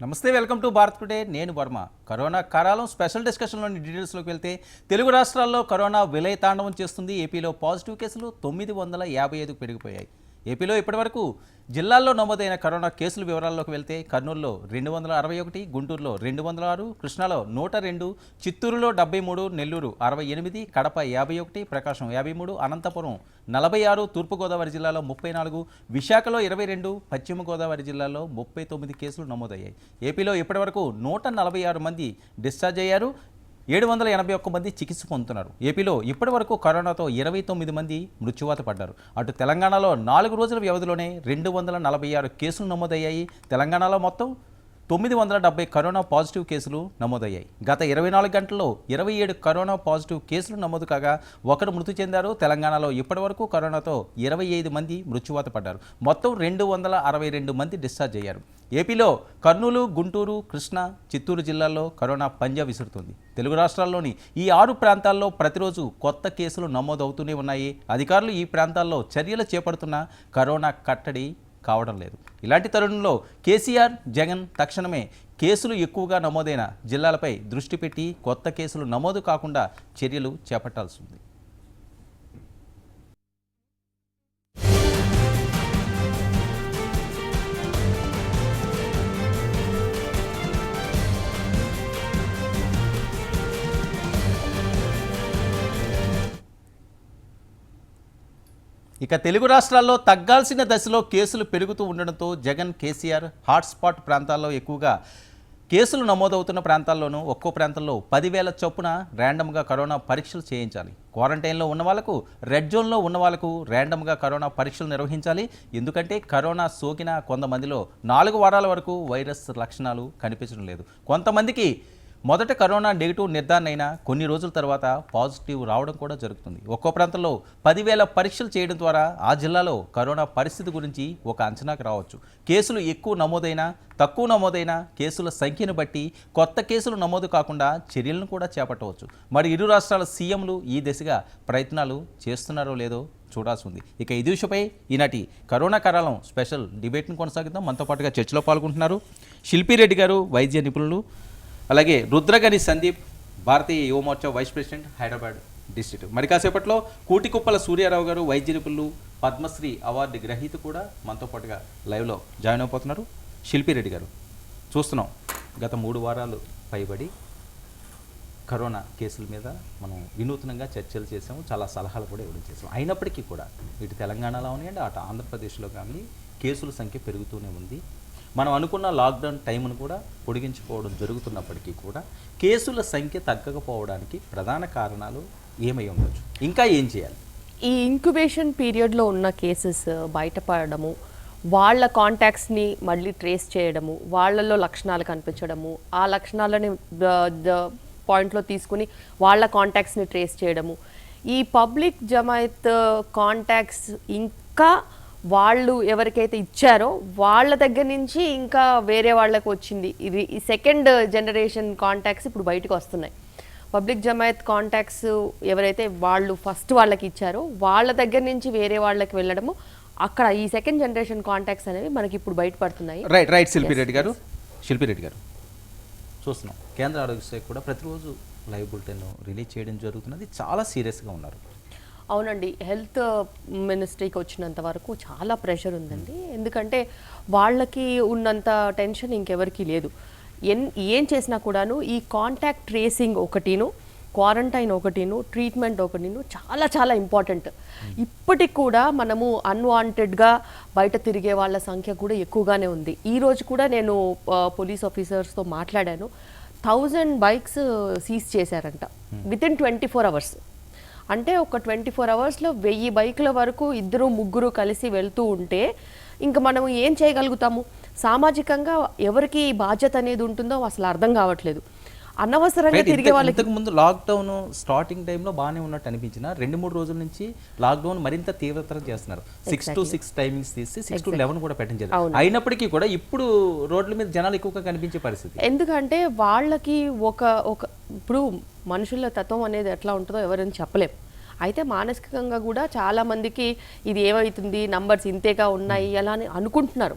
నమస్తే, welcome to Bharat today. నేను Varma. Corona కారాలం special డిస్కషన్లోని డీటెయిల్స్లోకి వెళ్తే తెలుగు రాష్ట్రాల్లో కరోనా విలయతాండవం చేస్తుంది. ఏపీలో పాజిటివ్ కేసులు 955కు పెరిగిపోయాయి. ఏపీలో ఇప్పటివరకు జిల్లాల్లో నమోదైన కరోనా కేసుల వివరాల్లోకి వెళ్తే కర్నూలులో 261, గుంటూరులో 206, కృష్ణాలో 102, చిత్తూరులో 73, నెల్లూరు 68, కడప 51, ప్రకాశం 53, అనంతపురం 46, తూర్పుగోదావరి జిల్లాలో 34, విశాఖలో 22, పశ్చిమ గోదావరి జిల్లాలో 39 కేసులు నమోదయ్యాయి. ఏపీలో ఇప్పటివరకు 146 మంది డిశ్చార్జ్ అయ్యారు. 781 మంది చికిత్స పొందుతున్నారు. ఏపీలో ఇప్పటివరకు కరోనాతో 29 మంది మృత్యువాత పడ్డారు. అటు తెలంగాణలో 4 రోజుల వ్యవధిలోనే 246 కేసులు నమోదయ్యాయి. తెలంగాణలో మొత్తం 970 కరోనా పాజిటివ్ కేసులు నమోదయ్యాయి. గత 24 గంటల్లో 27 కరోనా పాజిటివ్ కేసులు నమోదు కాగా ఒకరు మృతి చెందారు. తెలంగాణలో ఇప్పటివరకు కరోనాతో 25 మంది మృత్యువాత పడ్డారు. మొత్తం 262 మంది డిశ్చార్జ్ అయ్యారు. ఏపీలో కర్నూలు, గుంటూరు, కృష్ణా, చిత్తూరు జిల్లాల్లో కరోనా పంజా విసురుతుంది. తెలుగు రాష్ట్రాల్లోని ఈ 6 ప్రాంతాల్లో ప్రతిరోజు కొత్త కేసులు నమోదవుతూనే ఉన్నాయి. అధికారులు ఈ ప్రాంతాల్లో చర్యలు చేపడుతున్నా కరోనా కట్టడి కావడం లేదు. ఇలాంటి తరుణంలో కేసీఆర్, జగన్ తక్షణమే కేసులు ఎక్కువగా నమోదైన జిల్లాలపై దృష్టి పెట్టి కొత్త కేసులు నమోదు కాకుండా చర్యలు చేపట్టాల్సి ఉంది. ఇక తెలుగు రాష్ట్రాల్లో తగ్గాల్సిన దశలో కేసులు పెరుగుతూ ఉండడంతో జగన్, కేసీఆర్ హాట్స్పాట్ ప్రాంతాల్లో ఎక్కువగా కేసులు నమోదవుతున్న ప్రాంతాల్లోనూ ఒక్కో ప్రాంతంలో 10,000 చొప్పున ర్యాండమ్గా కరోనా పరీక్షలు చేయించాలి. క్వారంటైన్లో ఉన్న వాళ్ళకు, రెడ్ జోన్లో ఉన్న వాళ్ళకు ర్యాండమ్గా కరోనా పరీక్షలు నిర్వహించాలి. ఎందుకంటే కరోనా సోకిన కొంతమందిలో 4 వారాల వరకు వైరస్ లక్షణాలు కనిపించడం లేదు. కొంతమందికి మొదట కరోనా నెగిటివ్ నిర్ధారణ అయినా కొన్ని రోజుల తర్వాత పాజిటివ్ రావడం కూడా జరుగుతుంది. ఒక్కో ప్రాంతంలో 10,000 పరీక్షలు చేయడం ద్వారా ఆ జిల్లాలో కరోనా పరిస్థితి గురించి ఒక అంచనాకు రావచ్చు. కేసులు ఎక్కువ నమోదైనా, తక్కువ నమోదైనా కేసుల సంఖ్యను బట్టి కొత్త కేసులు నమోదు కాకుండా చర్యలను కూడా చేపట్టవచ్చు. మరి ఇరు రాష్ట్రాల సీఎంలు ఈ దిశగా ప్రయత్నాలు చేస్తున్నారో లేదో చూడాల్సి ఉంది. ఇక ఈ విషయమై ఈనాటి కరోనా కారాలం స్పెషల్ డిబేట్ను కొనసాగిద్దాం. మనతో పాటుగా చర్చలో పాల్గొంటున్నారు శిల్పిరెడ్డి గారు, వైద్య నిపుణులు, అలాగే Rudragani Sandeep, Bharatiya Yuva Morcha vice president, Hyderabad district. మరి కాసేపట్లో కూటికుప్పల సూర్యారావు గారు, వైద్య నిపుణులు, పద్మశ్రీ అవార్డు గ్రహీత కూడా మనతో పాటుగా లైవ్లో జాయిన్ అయిపోతున్నారు. శిల్పిరెడ్డి గారు, చూస్తున్నాం గత 3 వారాలు పైబడి కరోనా కేసుల మీద మనం వినూత్నంగా చర్చలు చేసాము, చాలా సలహాలు కూడా ఇవ్వడం చేసాము. అయినప్పటికీ కూడా ఇటు తెలంగాణలో ఉన్నాయండి, అటు ఆంధ్రప్రదేశ్లో కానీ కేసుల సంఖ్య పెరుగుతూనే ఉంది. మనం అనుకున్న లాక్డౌన్ టైంను కూడా పొడిగించుకోవడం జరుగుతున్నప్పటికీ కూడా కేసుల సంఖ్య తగ్గకపోవడానికి ప్రధాన కారణాలు ఏమై ఉండొచ్చు, ఇంకా ఏం చేయాలి? ఈ ఇంక్యుబేషన్ పీరియడ్లో ఉన్న కేసెస్ బయటపడము, వాళ్ళ కాంటాక్ట్స్ని మళ్ళీ ట్రేస్ చేయడము, వాళ్ళల్లో లక్షణాలు కనిపించడము, ఆ లక్షణాలని పాయింట్లో తీసుకుని వాళ్ళ కాంటాక్ట్స్ని ట్రేస్ చేయడము, ఈ పబ్లిక్ జమాయత్ కాంటాక్ట్స్ ఇంకా వాళ్ళు ఎవరికైతే ఇచ్చారో వాళ్ళ దగ్గర నుంచి ఇంకా వేరే వాళ్ళకు వచ్చింది. ఇది ఈ సెకండ్ జనరేషన్ కాంటాక్ట్స్ ఇప్పుడు బయటకు వస్తున్నాయి. పబ్లిక్ జమాయత్ కాంటాక్ట్స్ ఎవరైతే వాళ్ళు ఫస్ట్ వాళ్ళకి ఇచ్చారో వాళ్ళ దగ్గర నుంచి వేరే వాళ్ళకి వెళ్ళడము, అక్కడ ఈ సెకండ్ జనరేషన్ కాంటాక్ట్స్ అనేవి మనకి ఇప్పుడు బయటపడుతున్నాయి. రైట్ శిల్పిరెడ్డి గారు, చూస్తున్నాం కేంద్ర ఆరోగ్య శాఖ కూడా ప్రతిరోజు లైవ్ బులెటిన్ రిలీజ్ చేయడం జరుగుతున్నది. చాలా సీరియస్గా ఉన్నారు. అవునండి, హెల్త్ మినిస్ట్రీకి వచ్చినంత వరకు చాలా ప్రెషర్ ఉందండి. ఎందుకంటే వాళ్ళకి ఉన్నంత టెన్షన్ ఇంకెవరికి లేదు. ఏం చేసినా కూడాను ఈ కాంటాక్ట్ ట్రేసింగ్ ఒకటిను, క్వారంటైన్ ఒకటిను, ట్రీట్మెంట్ ఒకటిను చాలా చాలా ఇంపార్టెంట్. ఇప్పటికి కూడా మనము అన్వాంటెడ్గా బయట తిరిగే వాళ్ళ సంఖ్య కూడా ఎక్కువగానే ఉంది. ఈరోజు కూడా నేను పోలీస్ ఆఫీసర్స్తో మాట్లాడాను. 1000 బైక్స్ సీజ్ చేశారంట వితిన్ 24 అవర్స్. అంటే ఒక 24 అవర్స్లో 1000 బైకుల వరకు 2-3 కలిసి వెళ్తూ ఉంటే ఇంకా మనం ఏం చేయగలుగుతాము? సామాజికంగా ఎవరికి బాధ్యత అనేది ఉంటుందో అసలు అర్థం కావట్లేదు. అనవసరంగా తిరిగే వాళ్ళకి ఇంతకు ముందు లాక్డౌన్ స్టార్టింగ్ టైంలో బాగానే ఉన్నట్టు అనిపించిన 2-3 రోజుల నుంచి లాక్డౌన్ మరింత తీవ్రతరం చేస్తున్నారు. 6 to 6 టైమింగ్స్ తీసి 6 to 11 కూడా పెట్టించారు. అయినప్పటికీ కూడా ఇప్పుడు రోడ్ల మీద జనాలు ఎక్కువగా కనిపించే పరిస్థితి. ఎందుకంటే వాళ్ళకి ఒక ఇప్పుడు మనుషుల తత్వం అనేది ఎట్లా ఉంటుందో ఎవరైనా చెప్పలేం. అయితే మానసికంగా కూడా చాలా మందికి ఇది ఏమవుతుంది, నంబర్స్ ఇంతేగా ఉన్నాయి అలా అని అనుకుంటున్నారు.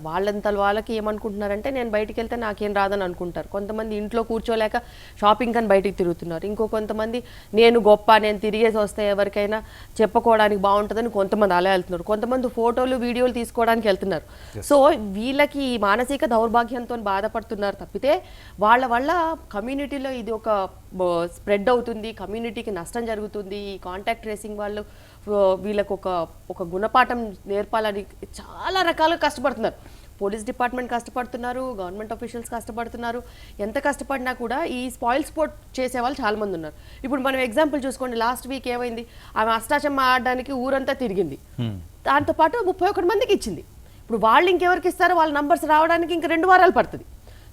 వాళ్ళకి ఏమనుకుంటున్నారంటే నేను బయటికి వెళ్తే నాకేం రాదని అనుకుంటారు. కొంతమంది ఇంట్లో కూర్చోలేక షాపింగ్ అని బయటికి తిరుగుతున్నారు. ఇంకో కొంతమంది నేను గొప్ప, నేను తిరిగేసి వస్తే ఎవరికైనా చెప్పుకోవడానికి బాగుంటుందని కొంతమంది అలా వెళ్తున్నారు. కొంతమంది ఫోటోలు వీడియోలు తీసుకోవడానికి వెళ్తున్నారు. సో వీళ్ళకి ఈ మానసిక దౌర్భాగ్యంతో బాధపడుతున్నారు తప్పితే వాళ్ళ వల్ల కమ్యూనిటీలో ఇది ఒక స్ప్రెడ్ అవుతుంది, కమ్యూనిటీకి నష్టం జరుగుతుంది. ఈ కాంటాక్ట్ ట్రేసింగ్ వాళ్ళు వీళ్ళకు ఒక గుణపాఠం నేర్పాలని చాలా రకాలుగా కష్టపడుతున్నారు. పోలీస్ డిపార్ట్మెంట్ కష్టపడుతున్నారు, గవర్నమెంట్ అఫీషియల్స్ కష్టపడుతున్నారు. ఎంత కష్టపడినా కూడా ఈ స్పాయిల్ స్పోర్ట్ చేసే వాళ్ళు చాలా మంది ఉన్నారు. ఇప్పుడు మనం ఎగ్జాంపుల్ చూసుకోండి, లాస్ట్ వీక్ ఏమైంది, ఆమె అష్టాచమ్మ ఆడడానికి ఊరంతా తిరిగింది, దాంతోపాటు 31 మందికి ఇచ్చింది. ఇప్పుడు వాళ్ళు ఇంకెవరికి ఇస్తారో వాళ్ళ నంబర్స్ రావడానికి ఇంక 2 వారాలు పడుతుంది.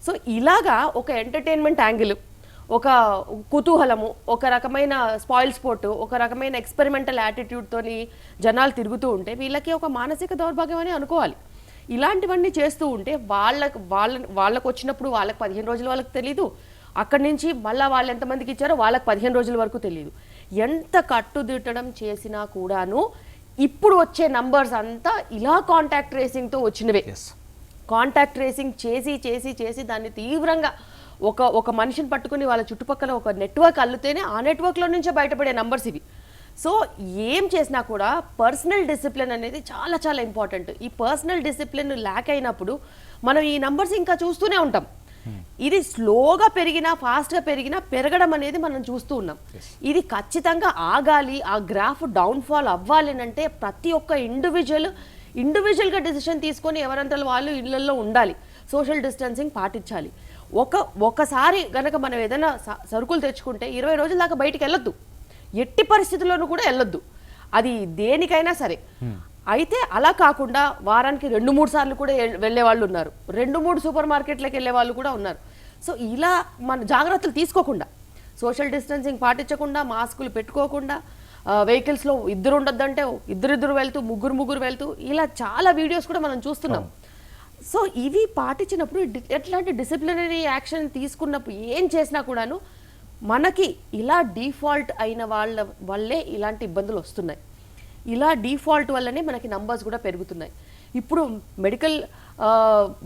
సో ఇలాగా ఒక ఎంటర్టైన్మెంట్ యాంగిల్, ఒక కుతూహలము, ఒక రకమైన స్పాయిల్ స్పోర్ట్, ఒక రకమైన ఎక్స్పెరిమెంటల్ యాటిట్యూడ్తోని జనాలు తిరుగుతూ ఉంటే వీళ్ళకి ఒక మానసిక దౌర్భాగ్యం అని అనుకోవాలి. ఇలాంటివన్నీ చేస్తూ ఉంటే వాళ్ళకు వచ్చినప్పుడు వాళ్ళకి 15 రోజుల వాళ్ళకి తెలీదు, అక్కడి నుంచి మళ్ళీ వాళ్ళు ఎంతమందికి ఇచ్చారో వాళ్ళకి 15 రోజుల వరకు తెలియదు. ఎంత కట్టుదిట్టడం చేసినా కూడాను ఇప్పుడు వచ్చే నంబర్స్ అంతా ఇలా కాంటాక్ట్ ట్రేసింగ్తో వచ్చినవే. కాంటాక్ట్ ట్రేసింగ్ చేసి చేసి చేసి దాన్ని తీవ్రంగా ఒక మనిషిని పట్టుకుని వాళ్ళ చుట్టుపక్కల ఒక నెట్వర్క్ అల్లితేనే ఆ నెట్వర్క్లో నుంచే బయటపడే నంబర్స్ ఇవి. సో ఏం చేసినా కూడా పర్సనల్ డిసిప్లిన్ అనేది చాలా చాలా ఇంపార్టెంట్. ఈ పర్సనల్ డిసిప్లిన్ ల్యాక్ అయినప్పుడు మనం ఈ నంబర్స్ ఇంకా చూస్తూనే ఉంటాం. ఇది స్లోగా పెరిగినా ఫాస్ట్గా పెరిగినా పెరగడం అనేది మనం చూస్తూ ఉన్నాం. ఇది ఖచ్చితంగా ఆగాలి, ఆ గ్రాఫ్ డౌన్ఫాల్ అవ్వాలి అంటే ప్రతి ఒక్క ఇండివిజువల్గా డెసిషన్ తీసుకొని ఎవరంతలో వాళ్ళు ఇళ్లలో ఉండాలి, సోషల్ డిస్టెన్సింగ్ పాటించాలి. ఒకసారి గనక మనం ఏదైనా సరుకులు తెచ్చుకుంటే 20 రోజుల దాకా బయటికి వెళ్ళొద్దు, ఎట్టి పరిస్థితుల్లోనూ కూడా వెళ్ళొద్దు, అది దేనికైనా సరే. అయితే అలా కాకుండా వారానికి 2-3 సార్లు కూడా వెళ్ళే వాళ్ళు ఉన్నారు, 2-3 సూపర్ మార్కెట్లకు వెళ్ళే వాళ్ళు కూడా ఉన్నారు. సో ఇలా మన జాగ్రత్తలు తీసుకోకుండా, సోషల్ డిస్టెన్సింగ్ పాటించకుండా, మాస్కులు పెట్టుకోకుండా, వెహికల్స్లో ఇద్దరు ఉండొద్దంటే ఇద్దరు వెళ్తూ, ముగ్గురు వెళ్తూ, ఇలా చాలా వీడియోస్ కూడా మనం చూస్తున్నాం. సో ఇవి పాటించినప్పుడు ఎట్లాంటి డిసిప్లినరీ యాక్షన్ తీసుకున్నప్పుడు ఏం చేసినా కూడాను మనకి ఇలా డిఫాల్ట్ అయిన వాళ్ళ వల్లే ఇలాంటి ఇబ్బందులు వస్తున్నాయి. ఇలా డిఫాల్ట్ వల్లనే మనకి నంబర్స్ కూడా పెరుగుతున్నాయి. ఇప్పుడు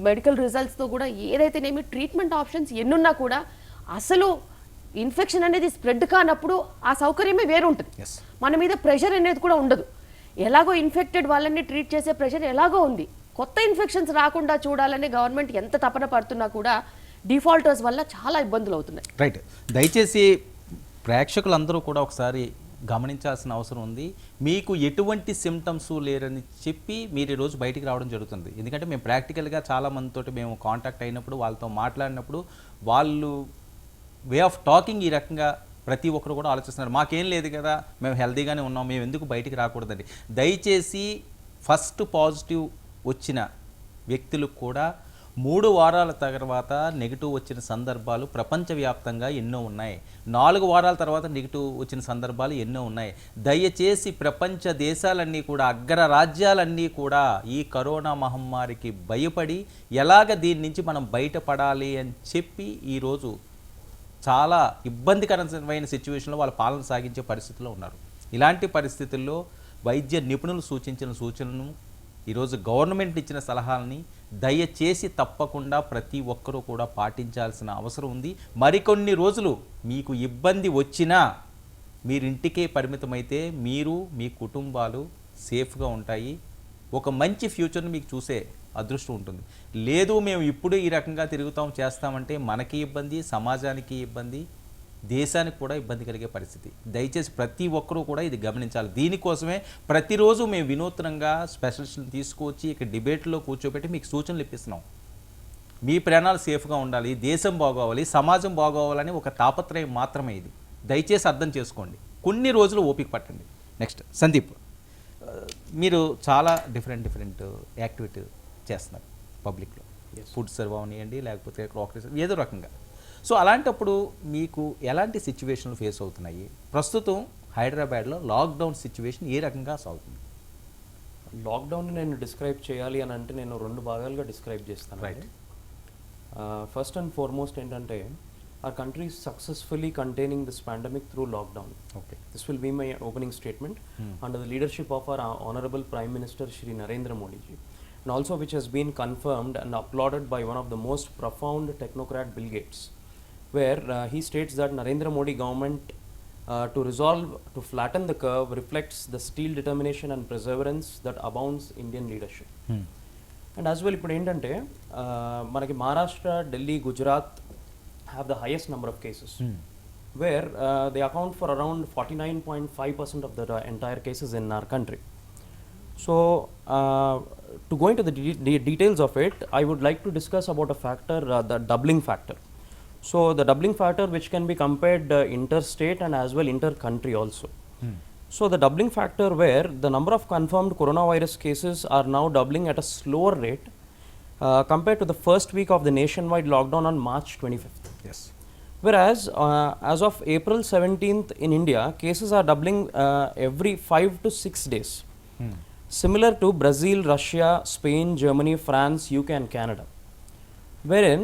మెడికల్ రిజల్ట్స్తో కూడా ఏదైతేనేమి ట్రీట్మెంట్ ఆప్షన్స్ ఎన్నున్నా కూడా అసలు ఇన్ఫెక్షన్ అనేది స్ప్రెడ్ కానప్పుడు ఆ సౌకర్యమే వేరుంటుంది. మన మీద ప్రెషర్ అనేది కూడా ఉండదు. ఎలాగో ఇన్ఫెక్టెడ్ వాళ్ళని ట్రీట్ చేసే ప్రెషర్ ఎలాగో ఉంది. కొత్త ఇన్ఫెక్షన్స్ రాకుండా చూడాలని గవర్నమెంట్ ఎంత తపన పడుతున్నా కూడా డిఫాల్టర్స్ వల్ల చాలా ఇబ్బందులు అవుతున్నాయి. రైట్. దయచేసి ప్రేక్షకులందరూ కూడా ఒకసారి గమనించాల్సిన అవసరం ఉంది. మీకు ఎటువంటి సిమ్టమ్స్ లేరని చెప్పి మీరు ఈరోజు బయటికి రావడం జరుగుతుంది. ఎందుకంటే మేము ప్రాక్టికల్గా చాలా మందితో మేము కాంటాక్ట్ అయినప్పుడు, వాళ్ళతో మాట్లాడినప్పుడు వాళ్ళు వే ఆఫ్ టాకింగ్ ఈ రకంగా ప్రతి ఒక్కరు కూడా ఆలోచిస్తున్నారు. మాకేం లేదు కదా, మేము హెల్తీగానే ఉన్నాం, మేము ఎందుకు బయటికి రాకూడదండి. దయచేసి ఫస్ట్ పాజిటివ్ వచ్చిన వ్యక్తులకు కూడా 3 వారాల తర్వాత నెగిటివ్ వచ్చిన సందర్భాలు ప్రపంచవ్యాప్తంగా ఎన్నో ఉన్నాయి. 4 వారాల తర్వాత నెగిటివ్ వచ్చిన సందర్భాలు ఎన్నో ఉన్నాయి. దయచేసి ప్రపంచ దేశాలన్నీ కూడా, అగ్రరాజ్యాలన్నీ కూడా ఈ కరోనా మహమ్మారికి భయపడి ఎలాగ దీని నుంచి మనం బయటపడాలి అని చెప్పి ఈరోజు చాలా ఇబ్బందికరమైన సిచ్యువేషన్లో వాళ్ళ పాలన సాగించే పరిస్థితిలో ఉన్నారు. ఇలాంటి పరిస్థితుల్లో వైద్య నిపుణులు సూచించిన సూచనలను, ఈరోజు గవర్నమెంట్ ఇచ్చిన సలహాలని దయచేసి తప్పకుండా ప్రతి ఒక్కరూ కూడా పాటించాల్సిన అవసరం ఉంది. మరికొన్ని రోజులు మీకు ఇబ్బంది వచ్చినా మీరింటికే పరిమితమైతే మీరు, మీ కుటుంబాలు సేఫ్గా ఉంటాయి. ఒక మంచి ఫ్యూచర్ని మీకు చూసే అదృష్టం ఉంటుంది. లేదు మేము ఇప్పుడు ఈ రకంగా తిరుగుతాం చేస్తామంటే మనకి ఇబ్బంది, సమాజానికి ఇబ్బంది, దేశానికి కూడా ఇబ్బంది కలిగే పరిస్థితి. దయచేసి ప్రతి ఒక్కరూ కూడా ఇది గమనించాలి. దీనికోసమే ప్రతిరోజు మేము వినూత్నంగా స్పెషలిస్ట్ని తీసుకొచ్చి ఇక్కడ డిబేట్లో కూర్చోబెట్టి మీకు సూచనలు ఇప్పిస్తున్నాం. మీ ప్రాణాలు సేఫ్గా ఉండాలి, దేశం బాగోవాలి, సమాజం బాగోవాలని ఒక తాపత్రయం మాత్రమే ఇది. దయచేసి అర్థం చేసుకోండి, కొన్ని రోజులు ఓపిక పట్టండి. నెక్స్ట్ సందీప్, మీరు చాలా డిఫరెంట్ యాక్టివిటీ చేస్తున్నారు పబ్లిక్లో, ఫుడ్ సర్వ్ అవనివ్వండి, లేకపోతే క్రాకరీస్, ఏదో రకంగా. సో అలాంటప్పుడు మీకు ఎలాంటి సిచ్యువేషన్లు ఫేస్ అవుతున్నాయి? ప్రస్తుతం హైదరాబాద్లో లాక్డౌన్ సిచ్యువేషన్ ఏ రకంగా సాగుతుంది? లాక్డౌన్ నేను డిస్క్రైబ్ చేయాలి అని అంటే నేను 2 భాగాలుగా డిస్క్రైబ్ చేస్తాను. రైట్. ఫస్ట్ అండ్ ఫార్మోస్ట్ ఏంటంటే our country is successfully containing this pandemic through lockdown. Okay This will be my opening statement under the leadership of our Honorable Prime Minister Shri Narendra Modi ji, and also which has been confirmed and applauded by one of the most profound technocrat Bill Gates, where he states that Narendra Modi government to flatten the curve reflects the steel determination and perseverance that abounds Indian leadership. And as well ఇప్పుడు ఏంటంటే మనకి Maharashtra Delhi Gujarat have the highest number of cases, where they account for around 49.5% of the entire cases in our country. So to go into the details of it, I would like to discuss about a factor, the doubling factor. So the doubling factor which can be compared interstate and as well inter-country also. So the doubling factor where the number of confirmed coronavirus cases are now doubling at a slower rate compared to the first week of the nationwide lockdown on March 25th. Yes Whereas as of April 17th in India, cases are doubling every 5 to 6 days. Similar to Brazil, Russia, Spain, Germany, France, UK and Canada. Wherein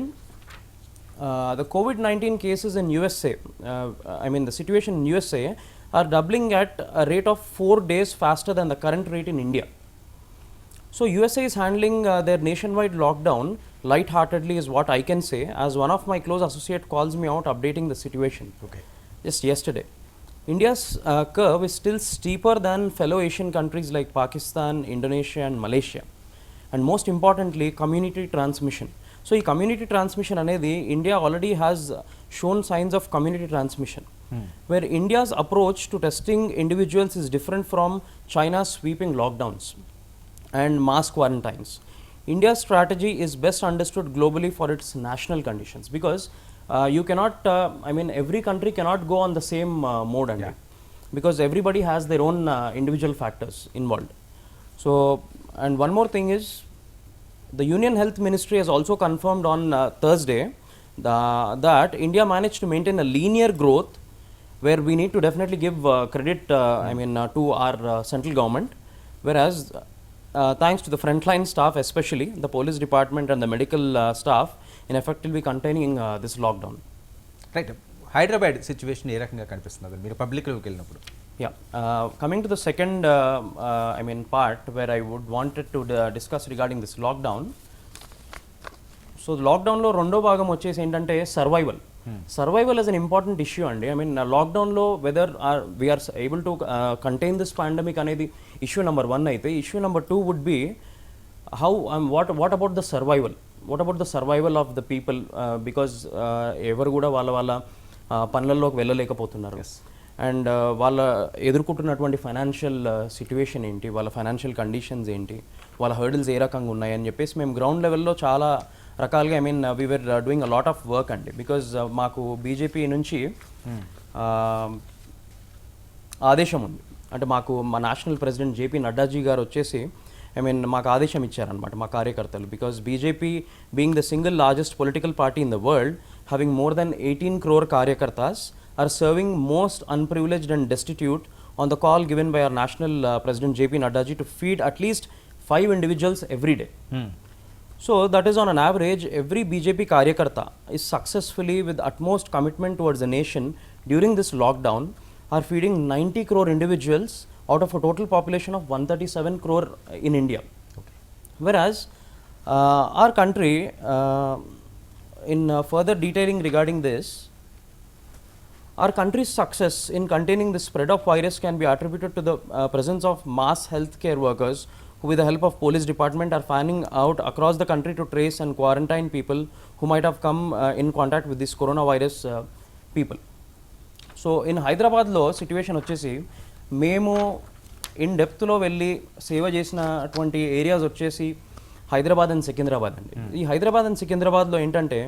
the COVID-19 cases in USA, the situation in USA are doubling at a rate of 4 days faster than the current rate in India. So USA is handling their nationwide lockdown light-heartedly is what I can say, as one of my close associate calls me out updating the situation okay just yesterday. India's curve is still steeper than fellow Asian countries like Pakistan, Indonesia and Malaysia. And most importantly, community transmission. So ఈ community transmission అనేది India already has shown signs of community transmission, where India's approach to testing individuals is different from China's sweeping lockdowns and mass quarantines. India's strategy is best understood globally for its national conditions, because you cannot, every country cannot go on the same mode, and because everybody has their own individual factors involved. So, and one more thing is, the Union Health Ministry has also confirmed on Thursday that India managed to maintain a linear growth, where we need to definitely give credit, to our central government, whereas thanks to the frontline staff, especially the police department and the medical staff, in effectively containing this lockdown. Right Hyderabad situation ఏ రకంగా కనిపిస్తున్నది మీరు పబ్లిక్లోకి వెళ్ళినప్పుడు? Yeah. Coming to the second, part where I would wanted to discuss regarding this lockdown. So లాక్డౌన్లో రెండో భాగం వచ్చేసి ఏంటంటే survival. Survival is an important issue అండి. లాక్డౌన్లో whether we are able to contain this pandemic అనేది ఇష్యూ నెంబర్ 1 అయితే, issue number 2 would be how what about the survival, what about the survival of the people, because ఎవరు కూడా వాళ్ళ పనులలోకి వెళ్ళలేకపోతున్నారు. And వాళ్ళ ఎదుర్కొంటున్నటువంటి financial situation ఏంటి, వాళ్ళ ఫైనాన్షియల్ కండిషన్స్ ఏంటి, వాళ్ళ హర్డిల్స్ ఏ రకంగా ఉన్నాయని చెప్పేసి మేము గ్రౌండ్ లెవెల్లో చాలా రకాలుగా we were doing a lot of work అండి. బికాజ్ మాకు బీజేపీ నుంచి ఆదేశం ఉంది, అంటే మాకు మా నేషనల్ ప్రెసిడెంట్ జేపీ నడ్డాజీ గారు వచ్చేసి మాకు ఆదేశం ఇచ్చారనమాట మా కార్యకర్తలు. Because BJP being the single largest political party in the world, having more than 18 crore కార్యకర్తాస్, are serving most unprivileged and destitute on the call given by our national president JP Nadda ji to feed at least 5 individuals every day. So that is on an average every BJP karyakarta is successfully with utmost commitment towards the nation during this lockdown are feeding 90 crore individuals out of a total population of 137 crore in India. Whereas our country, in further detailing regarding this, our country's success in containing the spread of virus can be attributed to the presence of mass healthcare workers who, with the help of police department, are fanning out across the country to trace and quarantine people who might have come in contact with this coronavirus people. So in Hyderabad lo situation వచ్చేసి మేము in డెప్త్లో వెళ్ళి సేవ చేసినటువంటి areas వచ్చేసి Hyderabad and Secunderabad అండి. ఈ Hyderabad and సికింద్రాబాద్లో ఏంటంటే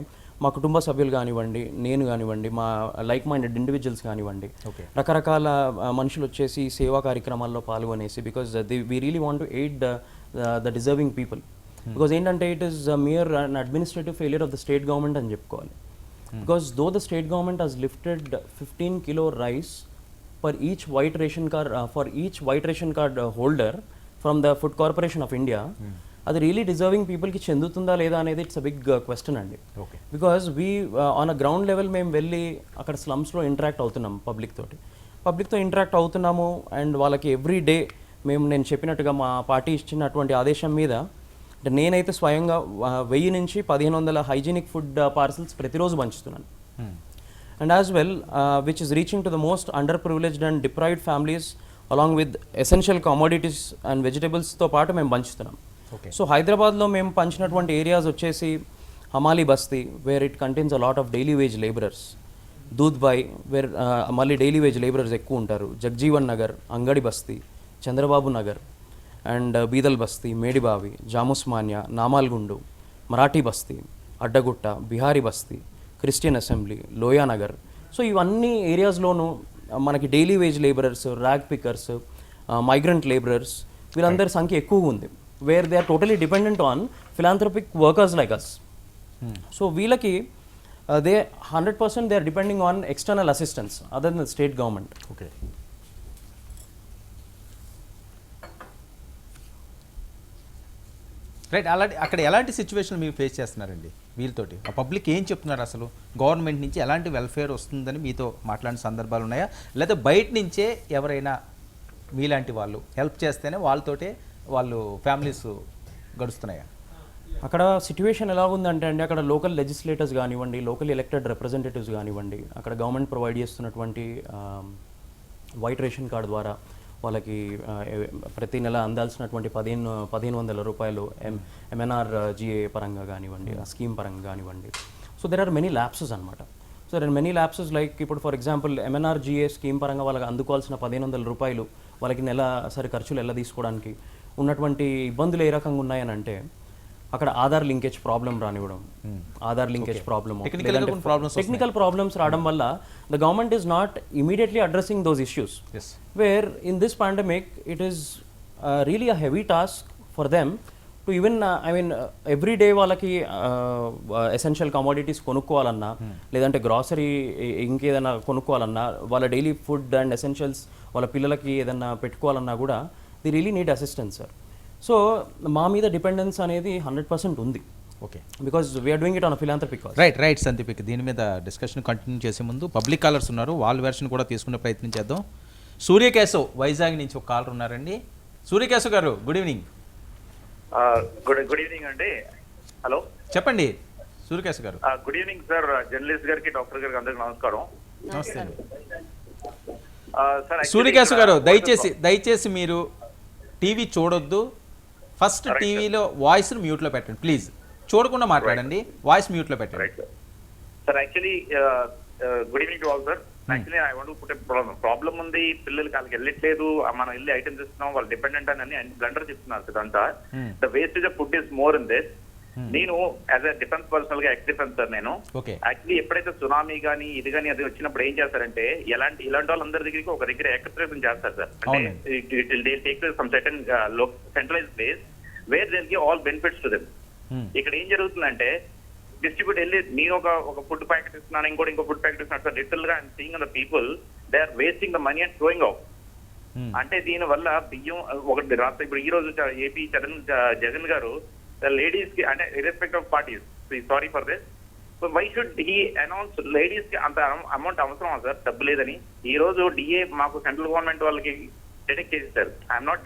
మా కుటుంబ సభ్యులు కానివ్వండి, నేను కానివ్వండి, మా లైక్ మైండెడ్ ఇండివిజువల్స్ కానివ్వండి, రకరకాల మనుషులు వచ్చేసి సేవా కార్యక్రమాల్లో పాల్గొనేసి, because we really want to aid the deserving people. Because ఏంటంటే it is mere an administrative failure of the state government అని చెప్పుకోవాలి. Because though the state government has lifted 15 kilo rice for each white ration card holder from the Food Corporation of India, అది really deserving పీపుల్కి చెందుతుందా లేదా అనేది it's a big question అండి. Okay. Because we on a ground level మేము వెళ్ళి అక్కడ స్లమ్స్లో interact అవుతున్నాం పబ్లిక్తో interact అవుతున్నాము. అండ్ వాళ్ళకి ఎవ్రీ డే నేను చెప్పినట్టుగా మా పార్టీ ఇచ్చినటువంటి ఆదేశం మీద అంటే నేనైతే స్వయంగా 1000 నుంచి 1500 హైజీనిక్ ఫుడ్ పార్సల్స్ ప్రతిరోజు పంచుతున్నాను. And as well which is reaching to the most underprivileged and deprived families along with essential commodities and వెజిటబుల్స్తో పాటు మేము పంచుతున్నాం. సో హైదరాబాద్లో మేము పంచినటువంటి ఏరియాస్ వచ్చేసి Hamali Basti, where it contains a lot of daily wage labourers, Doodhbowli where మళ్ళీ daily wage labourers ఎక్కువ ఉంటారు, జగ్జీవన్ నగర్, అంగడి బస్తీ, చంద్రబాబు నగర్ అండ్ బీదల్ బస్తీ, మేడిబావి, జాముస్మాన్యా, నామాల్గుండు, మరాఠీ బస్తీ, అడ్డగుట్ట, బిహారీ బస్తీ, క్రిస్టియన్ అసెంబ్లీ, లోయానగర్. సో ఇవన్నీ ఏరియాస్లోనూ మనకి daily wage labourers, rag pickers, migrant labourers వీళ్ళందరి సంఖ్య ఎక్కువగా ఉంది. Where they are totally dependent on philanthropic workers like us. So వీళ్ళకి they 100% they are depending on external assistance other than state government. Okay. Right. అలాంటి అక్కడ ఎలాంటి situation మీరు face చేస్తున్నారండి వీళ్ళతోటి? ఆ పబ్లిక్ ఏం చెప్తున్నారు అసలు? గవర్నమెంట్ నుంచి ఎలాంటి వెల్ఫేర్ వస్తుందని మీతో మాట్లాడిన సందర్భాలు ఉన్నాయా, లేదా బయట నుంచే ఎవరైనా మీలాంటి వాళ్ళు హెల్ప్ చేస్తేనే వాళ్ళతోటే వాళ్ళు ఫ్యామిలీస్ గడుస్తున్నాయా? అక్కడ సిచ్యువేషన్ ఎలా ఉందంటే అండి, అక్కడ లోకల్ లెజిస్లేటర్స్ కానివ్వండి, లోకల్ ఎలక్టెడ్ రిప్రజెంటేటివ్స్ కానివ్వండి, అక్కడ గవర్నమెంట్ ప్రొవైడ్ చేస్తున్నటువంటి వైట్ రేషన్ కార్డు ద్వారా వాళ్ళకి ప్రతి నెల అందాల్సినటువంటి 1500 రూపాయలు MNRGA పరంగా కానివ్వండి, ఆ స్కీమ్ పరంగా కానివ్వండి. So there are many lapses అనమాట. So there are many lapses like ఇప్పుడు ఫర్ ఎగ్జాంపుల్ MNRGA స్కీమ్ పరంగా వాళ్ళకి అందుకోవాల్సిన 1500 రూపాయలు వాళ్ళకి నెలసరి ఖర్చులు ఎలా తీసుకోవడానికి ఉన్నటువంటి ఇబ్బందులు ఏ రకంగా ఉన్నాయని అంటే, అక్కడ ఆధార్ లింకేజ్ ప్రాబ్లం రానివ్వడం, Aadhaar linkage problem, technical problems రావడం వల్ల the government is not immediately addressing those issues. Where in this pandemic it is really a heavy task for them to even every day వాళ్ళకి ఎసెన్షియల్ కమోడిటీస్ కొనుక్కోవాలన్నా, లేదంటే grocery ఇంకేదైనా కొనుక్కోవాలన్నా, వాళ్ళ daily food and essentials వాళ్ళ పిల్లలకి ఏదైనా పెట్టుకోవాలన్నా కూడా the really need assistance sir. So మా మీద డిపెండెన్స్ అనేది 100% ఉంది. Okay. Because we're doing it on philanthropic cause. Right Sandeep. దీని మీద డిస్కషన్ కంటిన్యూ చేసే ముందు పబ్లిక్ కాలర్స్ ఉన్నారు, వాళ్ళ వెర్షన్ కూడా తీసుకునే ప్రయత్నం చేద్దాం. సూర్యకేశవ్ వైజాగ్ నుంచి ఒక కాలర్ ఉన్నారండి. సూర్యకేశవ్ గారు గుడ్ ఈవినింగ్. గుడ్ ఈవినింగ్ అండి. హలో చెప్పండి సూర్యకేశవ్ గారు. Good evening sir. జర్నలిస్ట్ గారికి, డాక్టర్ గారికి అందరికి నమస్కారం. నమస్తే సార్. సూర్యకేశవ్ గారు దయచేసి మీరు టీవీ చూడొద్దు. ఫస్ట్ టీవీలో వాయిస్ను మ్యూట్లో పెట్టండి ప్లీజ్. చూడకుండా మాట్లాడండి, వాయిస్ మ్యూట్లో పెట్టండి. Sir actually good evening to all sir. Actually I want to put problem ఉంది. పిల్లలకి వాళ్ళకి వెళ్ళట్లేదు, మనం వెళ్ళి ఐటమ్స్ ఇస్తున్నాం, వాళ్ళు డిపెండెంట్ అని బ్లండర్ చెప్తున్నారు సార్. అంతా the wastage of food is more in this. నేను యాజ్ అ డిఫెన్స్ పర్సనల్ గా ఎక్స్ డిఫెన్స్ సార్. నేను యాక్చువల్లీ ఎప్పుడైతే సునామీ కానీ ఇది కానీ అది వచ్చినప్పుడు ఏం చేస్తారంటే, ఇలాంటి వాళ్ళందరి దగ్గరికి ఒక దగ్గర ఏకత్రితం చేస్తారు సార్. అంటే take some certain centralize place where there give all benefits to them. ఇక్కడ ఏం జరుగుతుందంటే డిస్ట్రిబ్యూట్ వెళ్ళి నేను ఒక ఫుడ్ ప్యాకెట్ ఇస్తున్నాను, ఇంకో ఫుడ్ ప్యాకెట్ ఇస్తున్నాను సార్. లిటిల్ గా I'm seeing the people they are wasting the money and throwing out. అంటే దీని వల్ల బియ్యం ఒకటి రాత్రి ఇప్పుడు ఈ రోజు ఏపీ జగన్ గారు లేడీస్ కి అంటే irrespective of parties, sorry for this, why should he announce ladies కి అంత అమౌంట్ అవసరం సార్? డబ్బు లేదని ఈ రోజు డిఏ మాకు సెంట్రల్ గవర్నమెంట్ వాళ్ళకి డిడక్ట్ చేసేసారు. I'm not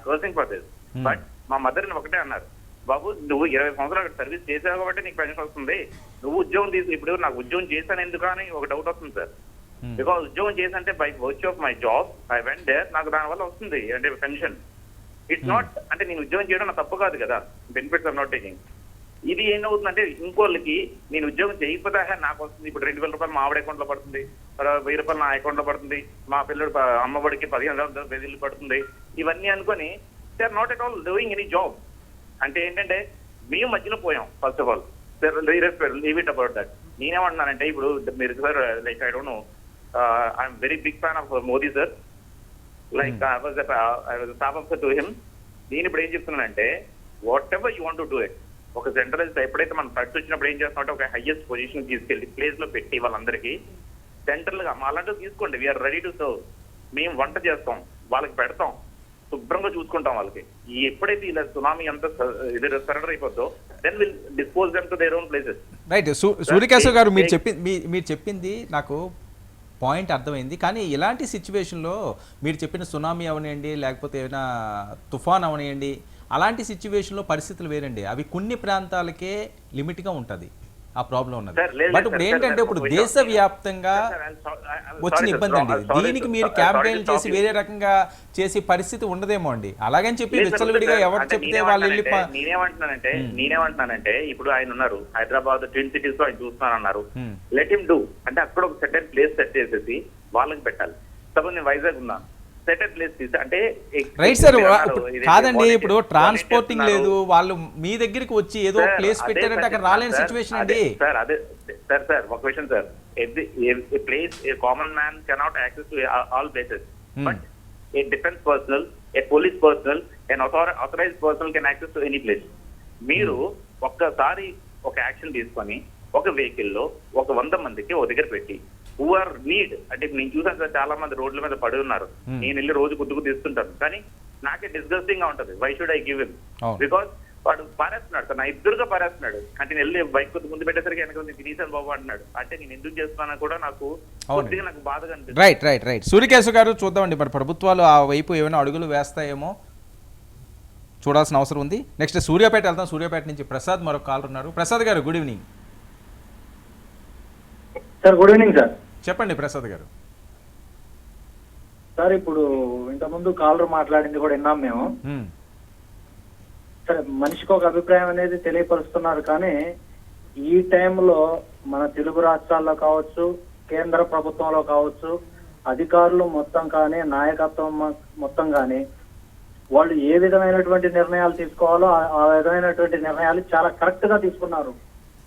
cursing for this, but మా మదర్ని ఒకటే అన్నారు, బాబు నువ్వు 20 సంవత్సరాలు అక్కడ సర్వీస్ చేసావు కాబట్టి నీకు పెన్షన్ వస్తుంది, నువ్వు ఉద్యోగం ఇప్పుడు నాకు ఉద్యోగం చేశాను ఎందుకు అని ఒక డౌట్ వస్తుంది సార్. బికాస్ ఉద్యోగం చేసంటే by virtue of my job I went there, నాకు దానివల్ల వస్తుంది అంటే పెన్షన్. ఇట్స్ నాట్ అంటే నేను ఉద్యోగం చేయడం నా తప్పు కాదు కదా, బెనిఫిట్స్ ఆర్ నాట్ టేకింగ్. ఇది ఏమవుతుందంటే ఇంకోళ్ళకి నేను ఉద్యోగం చేయకపోతే నాకు వస్తుంది. ఇప్పుడు 2000 రూపాయలు మా ఆవిడ అకౌంట్ లో పడుతుంది, 1000 రూపాయలు నా అకౌంట్ లో పడుతుంది, మా పిల్లడు అమ్మఒడికి 15,000 పడుతుంది. ఇవన్నీ అనుకొని they are not at all doing any job. అంటే ఏంటంటే మేము మధ్యలో పోయాం. First of all leave it about that. నేనేమంటున్నానంటే ఇప్పుడు మీరు sir like I don't know, I'm very big fan of Modi sir. Like I was staff officer to him. నేను ఇప్పుడు ఏం చెప్తున్నానంటే whatever you want to do it, ఒక centralize ఎప్పుడైతే మనం ఫ్లడ్స్ వచ్చినప్పుడు ఏం చేస్తామంటే ఒక హైయెస్ట్ పొజిషన్ తీసుకెళ్ళి ప్లేస్ లో పెట్టి వాళ్ళందరికీ సెంట్రల్ గా మా అలాంటివి తీసుకోండి, వీఆర్ రెడీ టు సర్వ్. మేము వంట చేస్తాం, వాళ్ళకి పెడతాం, శుభ్రంగా చూసుకుంటాం వాళ్ళకి. ఎప్పుడైతే ఇలా సునామీ అంతా ఇది సరెండర్ అయిపోద్దో then will dispose them to their own places. Right. Suryakeshav గారు మీరు చెప్పింది నాకు పాయింట్ అర్థమైంది. కానీ ఇలాంటి సిచ్యువేషన్లో మీరు చెప్పిన సునామీ అవనివ్వండి, లేకపోతే ఏమైనా తుఫాన్ అవనివ్వండి, అలాంటి సిచ్యువేషన్లో పరిస్థితులు వేరండి. అవి కొన్ని ప్రాంతాలకే లిమిట్గా ఉంటుంది ఆ ప్రాబ్లం ఉన్నది. బట్ ఇప్పుడు ఏంటంటే ఇప్పుడు దేశవ్యాప్తంగా వచ్చిన ఇబ్బంది అండి. దీనికి మీరు క్యాంపెయిన్ చేసి వేరే రకంగా చేసి పరిస్థితి ఉండదేమో అండి. అలాగని చెప్పి విచ్చలవిడిగా ఎవరు చెప్తే వాళ్ళు వెళ్ళి నేనేమంటున్నానంటే ఇప్పుడు ఆయన ఉన్నారు హైదరాబాద్ ట్విన్ సిటీస్ లో ఆయన చూస్తున్నారన్నారు. లెట్ హిమ్ డూ అంటే అక్కడ ఒక సెటన్ ప్లేస్ సెట్ చేసేసి వాళ్ళకి పెట్టాలి. సపోజ్ నేను వైజాగ్ ఉన్నా, సెటన్ ప్లేస్ తీసి అంటే రైట్ సార్. కాదండి, ఇప్పుడు ట్రాన్స్పోర్టింగ్ లేదు, వాళ్ళు మీ దగ్గరికి వచ్చి ఏదో ప్లేస్ పెట్టారంటే అక్కడ రాలేని సిచ్యువేషన్ అండి. సార్ అదే సార్ ఒక question sir. Place a common man cannot access to all places, but a defence personnel, a police personnel, an authorized personnel can access to any place. మీరు ఒక్కసారి ఒక యాక్షన్ తీసుకొని ఒక వెహికల్ లో ఒక 100 మందికి ఒక దగ్గర పెట్టి హూ ఆర్ నీడ్ అంటే నేను చూసాను సార్ చాలా మంది రోడ్ల మీద పడి ఉన్నారు. నేను వెళ్ళి రోజు గుద్దుకు తీస్తుంటాను, కానీ నాకే డిస్గస్టింగ్ గా ఉంటది. Why should I give him? Because వాడు పారేస్తున్నాడు సార్, నా ఎదురుగా పారేస్తున్నాడు. అంటే నేను వెళ్ళి బైక్ ముందు పెట్టేసరికి వెనక తినేసాను బాబు అంటున్నాడు. అంటే నేను ఎందుకు చేస్తున్నా కూడా నాకు కొద్దిగా నాకు బాధగా అనిపిస్తుంది. రైట్. సూర్యకేశవ్ గారు చూద్దామండి, మరి ప్రభుత్వాలు ఆ వైపు ఏమైనా అడుగులు వేస్తాయేమో చూడాల్సిన అవసరం ఉంది. నెక్స్ట్ సూర్యాపేట వెళ్తాం. సూర్యాపేట నుంచి ప్రసాద్ మరొక కాల్ ఉన్నారు. ప్రసాద్ గారు good evening. Sir good evening sir. చెప్పండి ప్రసాద్ గారు. సార్ ఇప్పుడు ఇంతకుముందు కాలర్ మాట్లాడింది కూడా విన్నాం మేము. సరే మనిషికి ఒక అభిప్రాయం అనేది తెలియపరుస్తున్నారు, కానీ ఈ టైంలో మన తెలుగు రాష్ట్రాల్లో కావచ్చు, కేంద్ర ప్రభుత్వంలో కావచ్చు, అధికారులు మొత్తం కానీ నాయకత్వం మొత్తం కానీ వాళ్ళు ఏ విధమైనటువంటి నిర్ణయాలు తీసుకోవాలో ఆ విధమైనటువంటి నిర్ణయాలు చాలా కరెక్ట్ గా తీసుకున్నారు.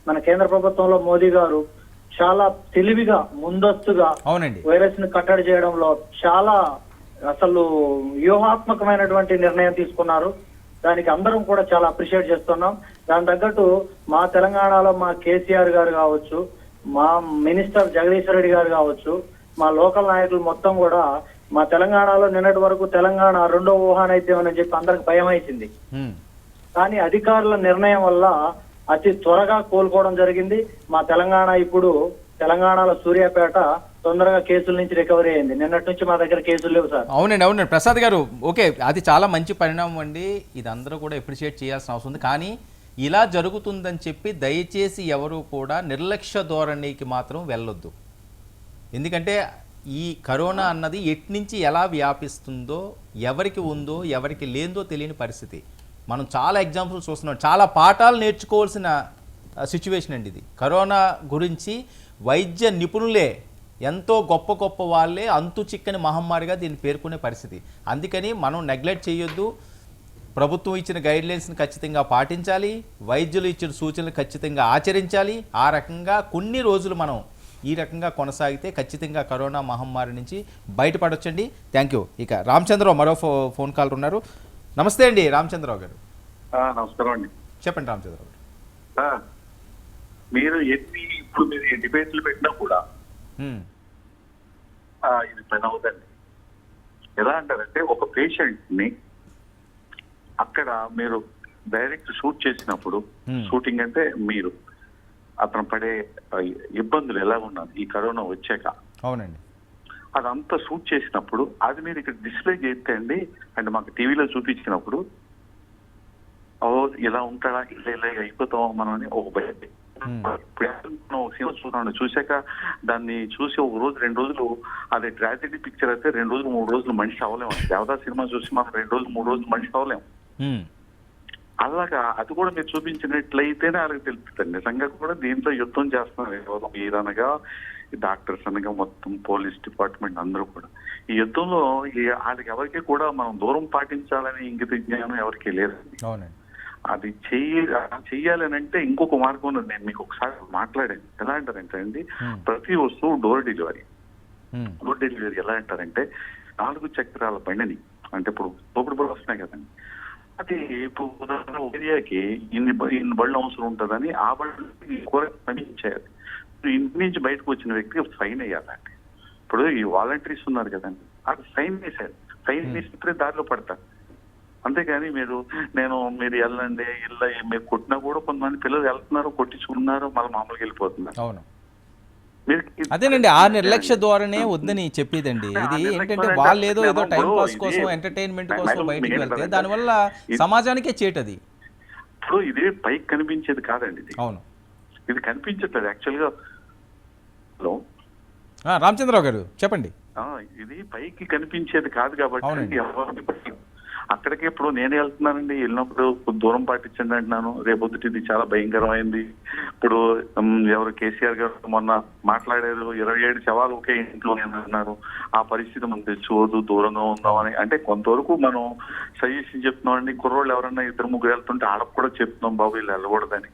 మన కేంద్ర ప్రభుత్వంలో మోదీ గారు చాలా తెలివిగా ముందస్తుగా వైరస్ ని కట్టడి చేయడంలో చాలా అసలు వ్యూహాత్మకమైనటువంటి నిర్ణయం తీసుకున్నారు. దానికి అందరం కూడా చాలా అప్రిషియేట్ చేస్తున్నాం. దాని తగ్గట్టు మా తెలంగాణలో మా కేసీఆర్ గారు కావచ్చు, మా మినిస్టర్ జగదీశ్వర్ రెడ్డి గారు కావచ్చు, మా లోకల్ నాయకులు మొత్తం కూడా మా తెలంగాణలో నిన్నటి వరకు తెలంగాణ రెండో ఊహానైద్యం అని చెప్పి అందరికి భయం వేసింది. కానీ అధికారుల నిర్ణయం వల్ల అతి త్వరగా కోలుకోవడం జరిగింది. మా తెలంగాణ ఇప్పుడు తెలంగాణలో సూర్యాపేట తొందరగా కేసుల నుంచి రికవరీ అయింది. నిన్నటి నుంచి మా దగ్గర కేసులు లేవు సార్. అవునండి ప్రసాద్ గారు. ఓకే, అది చాలా మంచి పరిణామం అండి. ఇది అందరూ కూడా అప్రిషియేట్ చేయాల్సిన అవసరం ఉంది. కానీ ఇలా జరుగుతుందని చెప్పి దయచేసి ఎవరు కూడా నిర్లక్ష్య ధోరణికి మాత్రం వెళ్ళొద్దు. ఎందుకంటే ఈ కరోనా అన్నది ఎట్నుంచి ఎలా వ్యాపిస్తుందో, ఎవరికి ఉందో ఎవరికి లేదో తెలియని పరిస్థితి. మనం చాలా ఎగ్జాంపుల్స్ చూస్తున్నాం. చాలా పాఠాలు నేర్చుకోవాల్సిన సిచ్యువేషన్ అండి ఇది. కరోనా గురించి వైద్య నిపుణులే, ఎంతో గొప్ప గొప్ప వాళ్ళే అంతు చిక్కని మహమ్మారిగా దీన్ని పేర్కొనే పరిస్థితి. అందుకని మనం నెగ్లెక్ట్ చేయొద్దు. ప్రభుత్వం ఇచ్చిన గైడ్లైన్స్ని ఖచ్చితంగా పాటించాలి, వైద్యులు ఇచ్చిన సూచనలు ఖచ్చితంగా ఆచరించాలి. ఆ రకంగా కొన్ని రోజులు మనం ఈ రకంగా కొనసాగితే ఖచ్చితంగా కరోనా మహమ్మారి నుంచి బయటపడొచ్చండి. Thank you. ఇక రామచంద్రరావు మరో ఫోన్ కాల్ ఉన్నారు. నమస్తే అండి రామచంద్రరావు గారు. నమస్కారం అండి. చెప్పండి రామచంద్రరావు గారు. మీరు ఇప్పుడు మీరు డిబేట్లు పెట్టినా కూడా ఇది పని అవుతుంది. ఎలా అంటారంటే ఒక పేషెంట్ ని అక్కడ మీరు డైరెక్ట్ షూట్ చేసినప్పుడు, షూటింగ్ అంటే మీరు అతను పడే ఇబ్బందులు ఎలా ఉన్నది ఈ కరోనా వచ్చాక, అవునండి, అదంతా షూట్ చేసినప్పుడు అది మీరు ఇక్కడ డిస్ప్లే చేస్తే అండి, అంటే మాకు టీవీలో చూపించినప్పుడు ఓ ఇలా ఉంటాడా, ఇలా అయిపోతామో మనం అని ఒక భయం. చూశాక దాన్ని చూసి ఒక రోజు 2 రోజులు అదే ట్రాజెడీ పిక్చర్ అయితే 2 రోజులు 3 రోజులు మనిషి అవ్వలేము. దేవదా సినిమా చూసి మనం 2 రోజులు 3 రోజులు మనిషి అవ్వలేము. అలాగా అది కూడా మీరు చూపించినట్లయితేనే వాళ్ళకి తెలుస్తుంది. నిజంగా కూడా దీంట్లో యుద్ధం చేస్తున్నారు మీరనగా డాక్టర్స్ అనగా మొత్తం పోలీస్ డిపార్ట్మెంట్ అందరూ కూడా ఈ యుద్ధంలో వాళ్ళకి ఎవరికి కూడా మనం దూరం పాటించాలని ఇంగిత జ్ఞానం ఎవరికి లేదండి. అది చెయ్యాలని అంటే ఇంకొక మార్గం ఉన్నది. నేను మీకు ఒకసారి మాట్లాడాను. ఎలా అంటారంటే అండి, ప్రతి వస్తువు డోర్ డెలివరీ ఎలా అంటారంటే 4 చక్రాల బండిని, అంటే ఇప్పుడు తోపుడు వస్తున్నాయి కదండి, అది ఇప్పుడు ఉదాహరణ ఏరియాకి ఇన్ని బళ్ళు అవసరం ఉంటుందని ఆ బళ్ళు కూర పంపించేయాలి. ఇంటి నుంచి బయటకు వచ్చిన వ్యక్తికి ఫైన్ వేయాలండి. ఇప్పుడు ఈ వాలంటీర్స్ ఉన్నారు కదండి, అది ఫైన్ వేసారు. ఫైన్ వేసినప్పుడే దారిలో పడతారు. అంతేగాని మీరు వెళ్ళండి ఇలా మీరు కొట్టినా కూడా కొంతమంది పిల్లలు వెళ్తున్నారు, కొట్టించుకున్నారు, మళ్ళీ మామూలుగా వెళ్ళిపోతున్నారు. అవును, మీరు అదేనండి ఆ నిర్లక్ష్య ధోరణే వద్దని చెప్పేదండి. ఇది ఏంటంటే వాళ్ళు ఏదో టైం పాస్ కోసం ఎంటర్టైన్మెంట్ కోసం బయటికి వెళ్తే దానివల్ల సమాజానికే చేటది. ఇప్పుడు ఇది పైకి కనిపించేది కాదండి, అవును, ఇది కనిపించట్లేదు యాక్చువల్గా. హలో రామచంద్రరావు గారు చెప్పండి. ఇది పైకి కనిపించేది కాదు కాబట్టి అవునండి. ఎవరికి అక్కడికి ఇప్పుడు నేనే వెళ్తున్నానండి, వెళ్ళినప్పుడు దూరం పాటించండి అంటున్నాను. రేపొద్దుటి ఇది చాలా భయంకరమైంది. ఇప్పుడు ఎవరు కేసీఆర్ గారు మొన్న మాట్లాడారు, 27 శవాలు ఒకే ఇంట్లో అన్నారు. ఆ పరిస్థితి మనం తెచ్చుకోవద్దు, దూరంగా ఉందామని. అంటే కొంతవరకు మనం సజెషన్ చెప్తున్నాం అండి. కుర్రోళ్ళు ఎవరన్నా 2-3 వెళ్తుంటే ఆడకు కూడా చెప్తున్నాం, బాబు వీళ్ళు వెళ్ళకూడదని.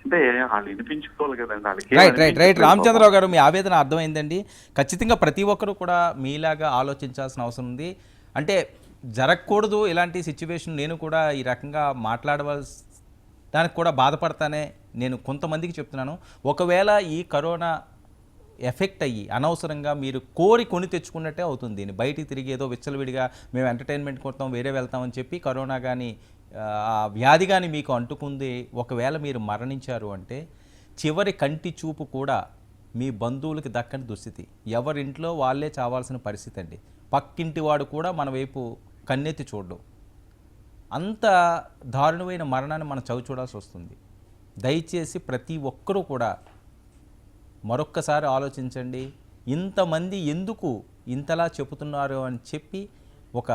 అంటే వాళ్ళు వినిపించుకోవాలి కదండి. రైట్ రామచంద్రరావు గారు, మీ ఆవేదన అర్థమైందండి. ఖచ్చితంగా ప్రతి ఒక్కరు కూడా మీలాగా ఆలోచించాల్సిన అవసరం ఉంది. అంటే జరగకూడదు ఇలాంటి సిచ్యువేషన్. నేను కూడా ఈ రకంగా దానికి కూడా బాధపడతానే నేను కొంతమందికి చెప్తున్నాను. ఒకవేళ ఈ కరోనా ఎఫెక్ట్ అయ్యి అనవసరంగా మీరు కొని తెచ్చుకున్నట్టే అవుతుంది. దీన్ని బయటికి తిరిగి ఏదో విచ్చలవిడిగా మేము ఎంటర్టైన్మెంట్ కొడతాం, వేరే వెళ్తామని చెప్పి కరోనా కానీ ఆ వ్యాధి కానీ మీకు అంటుకుంది, ఒకవేళ మీరు మరణించారు అంటే చివరి కంటి చూపు కూడా మీ బంధువులకి దక్కని దుస్థితి. ఎవరింట్లో వాళ్ళే చావాల్సిన పరిస్థితి అండి. పక్కింటి వాడు కూడా మన వైపు కన్నెత్తి చూడడం. అంత దారుణమైన మరణాన్ని మనం చూడాల్సి వస్తుంది. దయచేసి ప్రతి ఒక్కరూ కూడా మరొక్కసారి ఆలోచించండి. ఇంతమంది ఎందుకు ఇంతలా చెబుతున్నారు అని చెప్పి ఒక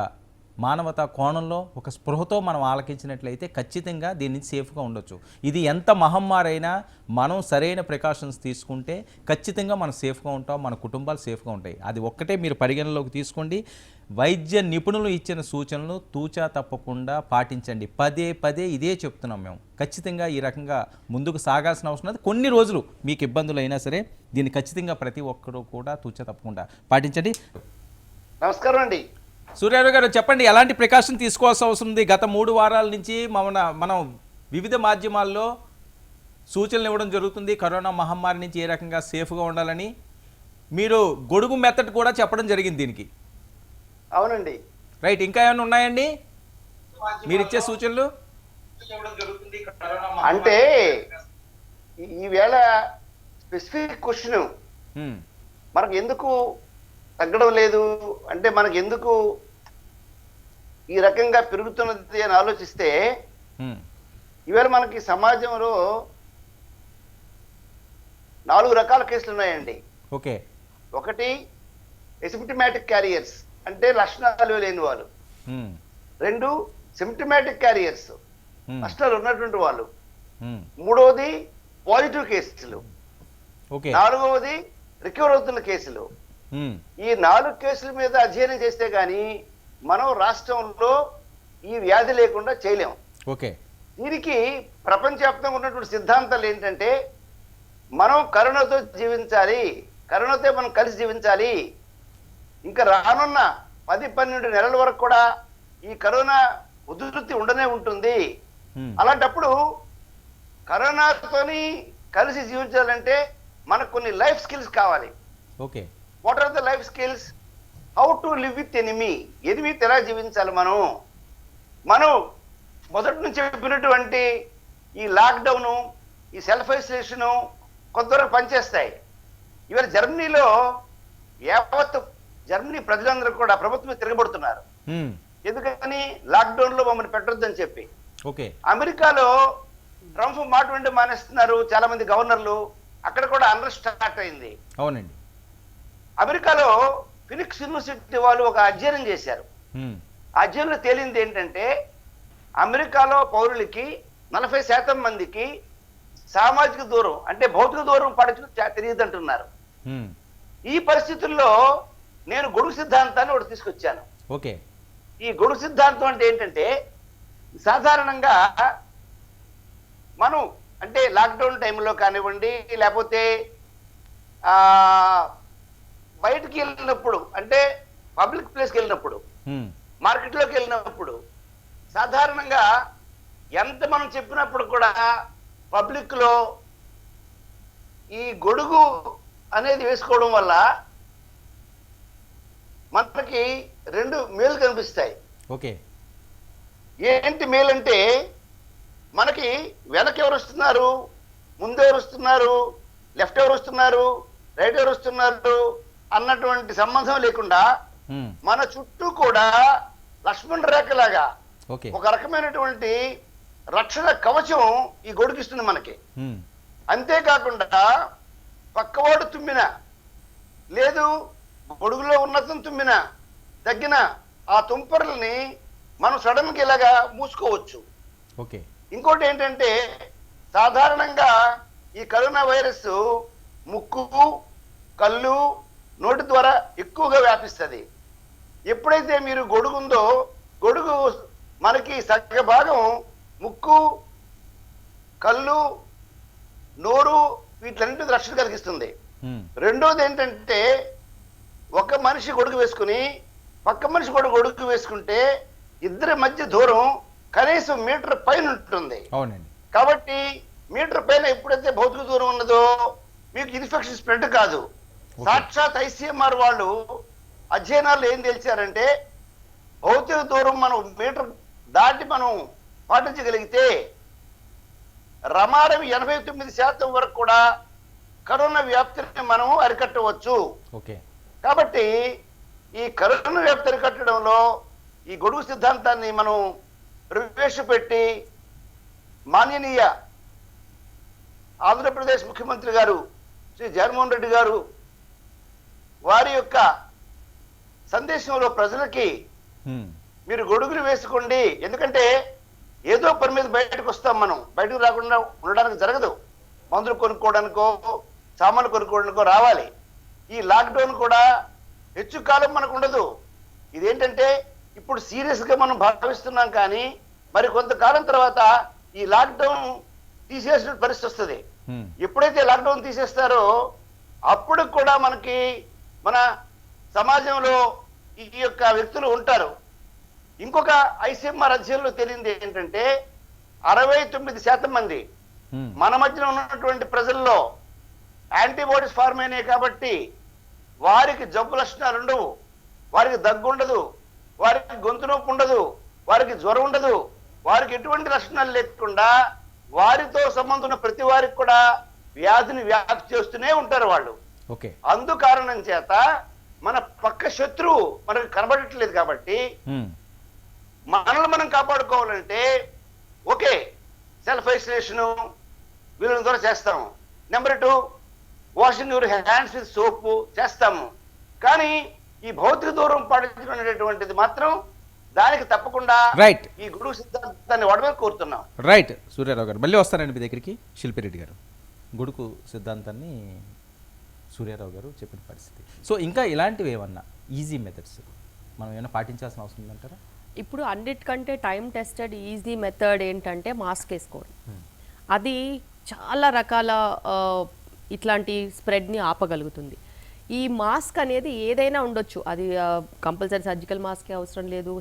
మానవతా కోణంలో ఒక స్పృహతో మనం ఆలకించినట్లయితే ఖచ్చితంగా దీన్ని సేఫ్గా ఉండొచ్చు. ఇది ఎంత మహమ్మారైనా మనం సరైన ప్రికాషన్స్ తీసుకుంటే ఖచ్చితంగా మనం సేఫ్గా ఉంటాం, మన కుటుంబాలు సేఫ్గా ఉంటాయి. అది ఒక్కటే మీరు పరిగణలోకి తీసుకోండి. వైద్య నిపుణులు ఇచ్చిన సూచనలు తూచా తప్పకుండా పాటించండి. పదే ఇదే చెప్తున్నాం మేము. ఖచ్చితంగా ఈ రకంగా ముందుకు సాగాల్సిన అవసరం లేదు. కొన్ని రోజులు మీకు ఇబ్బందులు అయినా సరే దీన్ని ఖచ్చితంగా ప్రతి ఒక్కరూ కూడా తూచా తప్పకుండా పాటించండి. నమస్కారం అండి. సూర్యారావు గారు చెప్పండి, ఎలాంటి ప్రికాషన్ తీసుకోవాల్సిన అవసరం ఉంది? గత 3 వారాల నుంచి మనం వివిధ మాధ్యమాల్లో సూచనలు ఇవ్వడం జరుగుతుంది కరోనా మహమ్మారి నుంచి ఏ రకంగా సేఫ్గా ఉండాలని. మీరు గొడుగు మెథడ్ కూడా చెప్పడం జరిగింది దీనికి. అవునండి. రైట్, ఇంకా ఏమైనా ఉన్నాయండి మీరు ఇచ్చే సూచనలు? అంటే ఈవేళ స్పెసిఫిక్ క్వశ్చన్ మనకు ఎందుకు తగ్గడం లేదు అంటే, మనకు ఎందుకు ఈ రకంగా పెరుగుతున్నది అని ఆలోచిస్తే ఈవేళ మనకి సమాజంలో 4 రకాల కేసులు ఉన్నాయండి. ఓకే. ఒకటి ఎసిమ్ప్టమాటిక్ క్యారియర్స్, అంటే లక్షణాలు లేని వాళ్ళు. 2 సిమ్ప్టమాటిక్ క్యారియర్స్, లక్షణాలు ఉన్నటువంటి వాళ్ళు. 3వది పాజిటివ్ కేసులు. 4వది రికవర్ అవుతున్న కేసులు. ఈ 4 కేసుల మీద అధ్యయనం చేస్తే గానీ మనం రాష్ట్రంలో ఈ వ్యాధి లేకుండా చేయలేం. ఓకే. దీనికి ప్రపంచవ్యాప్తంగా ఉన్నటువంటి సిద్ధాంతాలు ఏంటంటే, మనం కరోనాతో జీవించాలి, కరోనాతో మనం కలిసి జీవించాలి. ఇంకా రానున్న 10-12 నెలల వరకు కూడా ఈ కరోనా ఉధృతి ఉండనే ఉంటుంది. అలాంటప్పుడు కరోనాతోని కలిసి జీవించాలంటే మనకు కొన్ని లైఫ్ స్కిల్స్ కావాలి. Okay. What are the life skills? How to live with ఎనిమీతో ఎలా జీవించాలి. మనం మొదటి నుంచి చెప్పినటువంటి ఈ లాక్డౌను, ఈ సెల్ఫ్ ఐసోలేషను కొంతవరకు పనిచేస్తాయి. ఇవాళ జర్మనీలో యావత్ జర్మనీ ప్రజలందరూ కూడా ప్రభుత్వం తిరగబడుతున్నారు. ఎందుకని? లాక్డౌన్ లో మమ్మల్ని పెట్టొద్దని చెప్పి. ఓకే. అమెరికాలో ట్రంప్ మాట వెంట మానేస్తున్నారు చాలా మంది గవర్నర్లు. అక్కడ కూడా అన్రెస్ట్ స్టార్ట్ అయింది. అవునండి. అమెరికాలో ఫినిక్స్ యూనివర్సిటీ వాళ్ళు ఒక అధ్యయనం చేశారు. ఆ అధ్యయనంలో తేలింది ఏంటంటే, అమెరికాలో పౌరులకి 40% మందికి సామాజిక దూరం అంటే భౌతిక దూరం పాటించడం తెలియదంటున్నారు. ఈ పరిస్థితుల్లో నేను గొడుగు సిద్ధాంతాన్ని ఒకటి తీసుకొచ్చాను. ఓకే. ఈ గొడుగు సిద్ధాంతం అంటే ఏంటంటే, సాధారణంగా మనం అంటే లాక్డౌన్ టైంలో కానివ్వండి, లేకపోతే బయటికి వెళ్ళినప్పుడు, అంటే పబ్లిక్ ప్లేస్కి వెళ్ళినప్పుడు, మార్కెట్లోకి వెళ్ళినప్పుడు, సాధారణంగా ఎంత మనం చెప్పినప్పుడు కూడా పబ్లిక్ లో ఈ గొడుగు అనేది వేసుకోవడం వల్ల మనకి 2 మేలు కనిపిస్తాయి. ఓకే. ఏంటి మేలంటే మనకి వెనక ఎవరు వస్తున్నారు, ముందు ఎవరు వస్తున్నారు, లెఫ్ట్ ఎవరు వస్తున్నారు, రైట్ ఎవరు వస్తున్నారు అన్నటువంటి సంబంధం లేకుండా మన చుట్టూ కూడా లక్ష్మణ్ రేఖలాగా ఓకే ఒక రకమైనటువంటి రక్షణ కవచం ఈ గొడుగిస్తుంది మనకి. అంతేకాకుండా పక్కవాడు తుమ్మిన లేదు గొడుగులో ఉన్నతం తుమ్మిన తగ్గిన ఆ తుంపర్లని మనం సడన్ గా ఇలాగా మూసుకోవచ్చు. ఓకే ఇంకోటి ఏంటంటే సాధారణంగా ఈ కరోనా వైరస్ ముక్కు, కళ్ళు, నోటి ద్వారా ఎక్కువగా వ్యాపిస్తుంది. ఎప్పుడైతే మీరు గొడుగు ఉందో, గొడుగు మనకి సగ భాగం ముక్కు, కళ్ళు, నోరు వీటిలన్నింటి రక్షణ కలిగిస్తుంది. రెండోది ఏంటంటే ఒక మనిషి గొడుగు వేసుకుని పక్క మనిషి కూడా గొడుగు వేసుకుంటే ఇద్దరి మధ్య దూరం కనీసం మీటర్ పైన ఉంటుంది. అవునండి. కాబట్టి మీటర్ పైన ఎప్పుడైతే భౌతిక దూరం ఉన్నదో మీకు ఇన్ఫెక్షన్ స్ప్రెడ్ కాదు. సాక్షాత్ ఐసీఎంఆర్ వాళ్ళు అధ్యయనాలు ఏం తెలిసారంటే భౌతిక దూరం మనం మీటర్ దాటి మనం పాటించగలిగితే రమారవి 89% వరకు కూడా కరోనా వ్యాప్తిని మనం అరికట్టవచ్చు. ఓకే కాబట్టి ఈ కరోనా వ్యాప్తి అరికట్టడంలో ఈ గొడుగు సిద్ధాంతాన్ని మనం ప్రవేశపెట్టి మాన్యనీయ ఆంధ్రప్రదేశ్ ముఖ్యమంత్రి గారు శ్రీ జగన్మోహన్ రెడ్డి గారు వారి యొక్క సందేశంలో ప్రజలకి మీరు గొడుగులు వేసుకోండి, ఎందుకంటే ఏదో పని మీద బయటకు వస్తాం, మనం బయటకు రాకుండా ఉండడానికి జరగదు. మందులు కొనుక్కోవడానికో సామాన్లు కొనుక్కోవడానికో రావాలి. ఈ లాక్డౌన్ కూడా ಹೆಚ್ಚು కాలం మనకు ఉండదు. ఇదేంటంటే ఇప్పుడు సీరియస్ గా మనం భావిస్తున్నాం, కానీ మరి కొంతకాలం తర్వాత ఈ లాక్డౌన్ తీసేసిన పరిస్థితి వస్తుంది. ఎప్పుడైతే లాక్డౌన్ తీసేస్తారో అప్పుడు కూడా మనకి మన సమాజంలో ఈ యొక్క వ్యక్తులు ఉంటారు. ఇంకొక ఐసీఎంఆర్ అధ్యయనంలో తెలియంది ఏంటంటే 69% మంది మన మధ్యన ఉన్నటువంటి ప్రజల్లో యాంటీబాడీస్ ఫార్మ్ అయినాయి కాబట్టి వారికి జబ్బు లక్షణాలు ఉండవు, వారికి దగ్గు ఉండదు, వారికి గొంతు నొప్పి ఉండదు, వారికి జ్వరం ఉండదు, వారికి ఎటువంటి లక్షణాలు లేకుండా వారితో సంబంధం ఉన్న ప్రతి వారికి కూడా వ్యాధిని వ్యాప్తి చేస్తూనే ఉంటారు వాళ్ళు. ఓకే అందు కారణం చేత మన పక్క శత్రువు మనకు కనబడట్లేదు కాబట్టి మనల్ని మనం కాపాడుకోవాలంటే ఓకే సెల్ఫ్ ఐసోలేషన్ వీళ్ళ ద్వారా చేస్తాము. Number 2 washing your hands with soap చేస్తాము. కానీ ఈ భౌతిక దూరం పాటించడం అనేటువంటిది మాత్రం దానికి తప్పకుండా రైట్ ఈ గొడుగు సిద్ధాంతాన్ని వాడమని కోరుతున్నాం. రైట్ సూర్యారావు గారు, మళ్ళీ వస్తానండి మీ దగ్గరికి. శిల్పిరెడ్డి గారు, గొడుగు సిద్ధాంతాన్ని సూర్యారావు గారు చెప్పిన పరిస్థితి. సో ఇంకా ఇలాంటివి ఏమన్నా ఈజీ మెథడ్స్ మనం ఏమైనా పాటించాల్సిన అవసరం ఉందంటారా? ఇప్పుడు అన్నిటికంటే టైం టెస్టెడ్ ఈజీ మెథడ్ ఏంటంటే మాస్క్ వేసుకోవడం. అది చాలా రకాల ఇట్లాంటి స్ప్రెడ్ని ఆపగలుగుతుంది. ఈ మాస్క్ అనేది ఏదైనా ఉండొచ్చు, అది కంపల్సరీ సర్జికల్ మాస్కే అవసరం లేదు,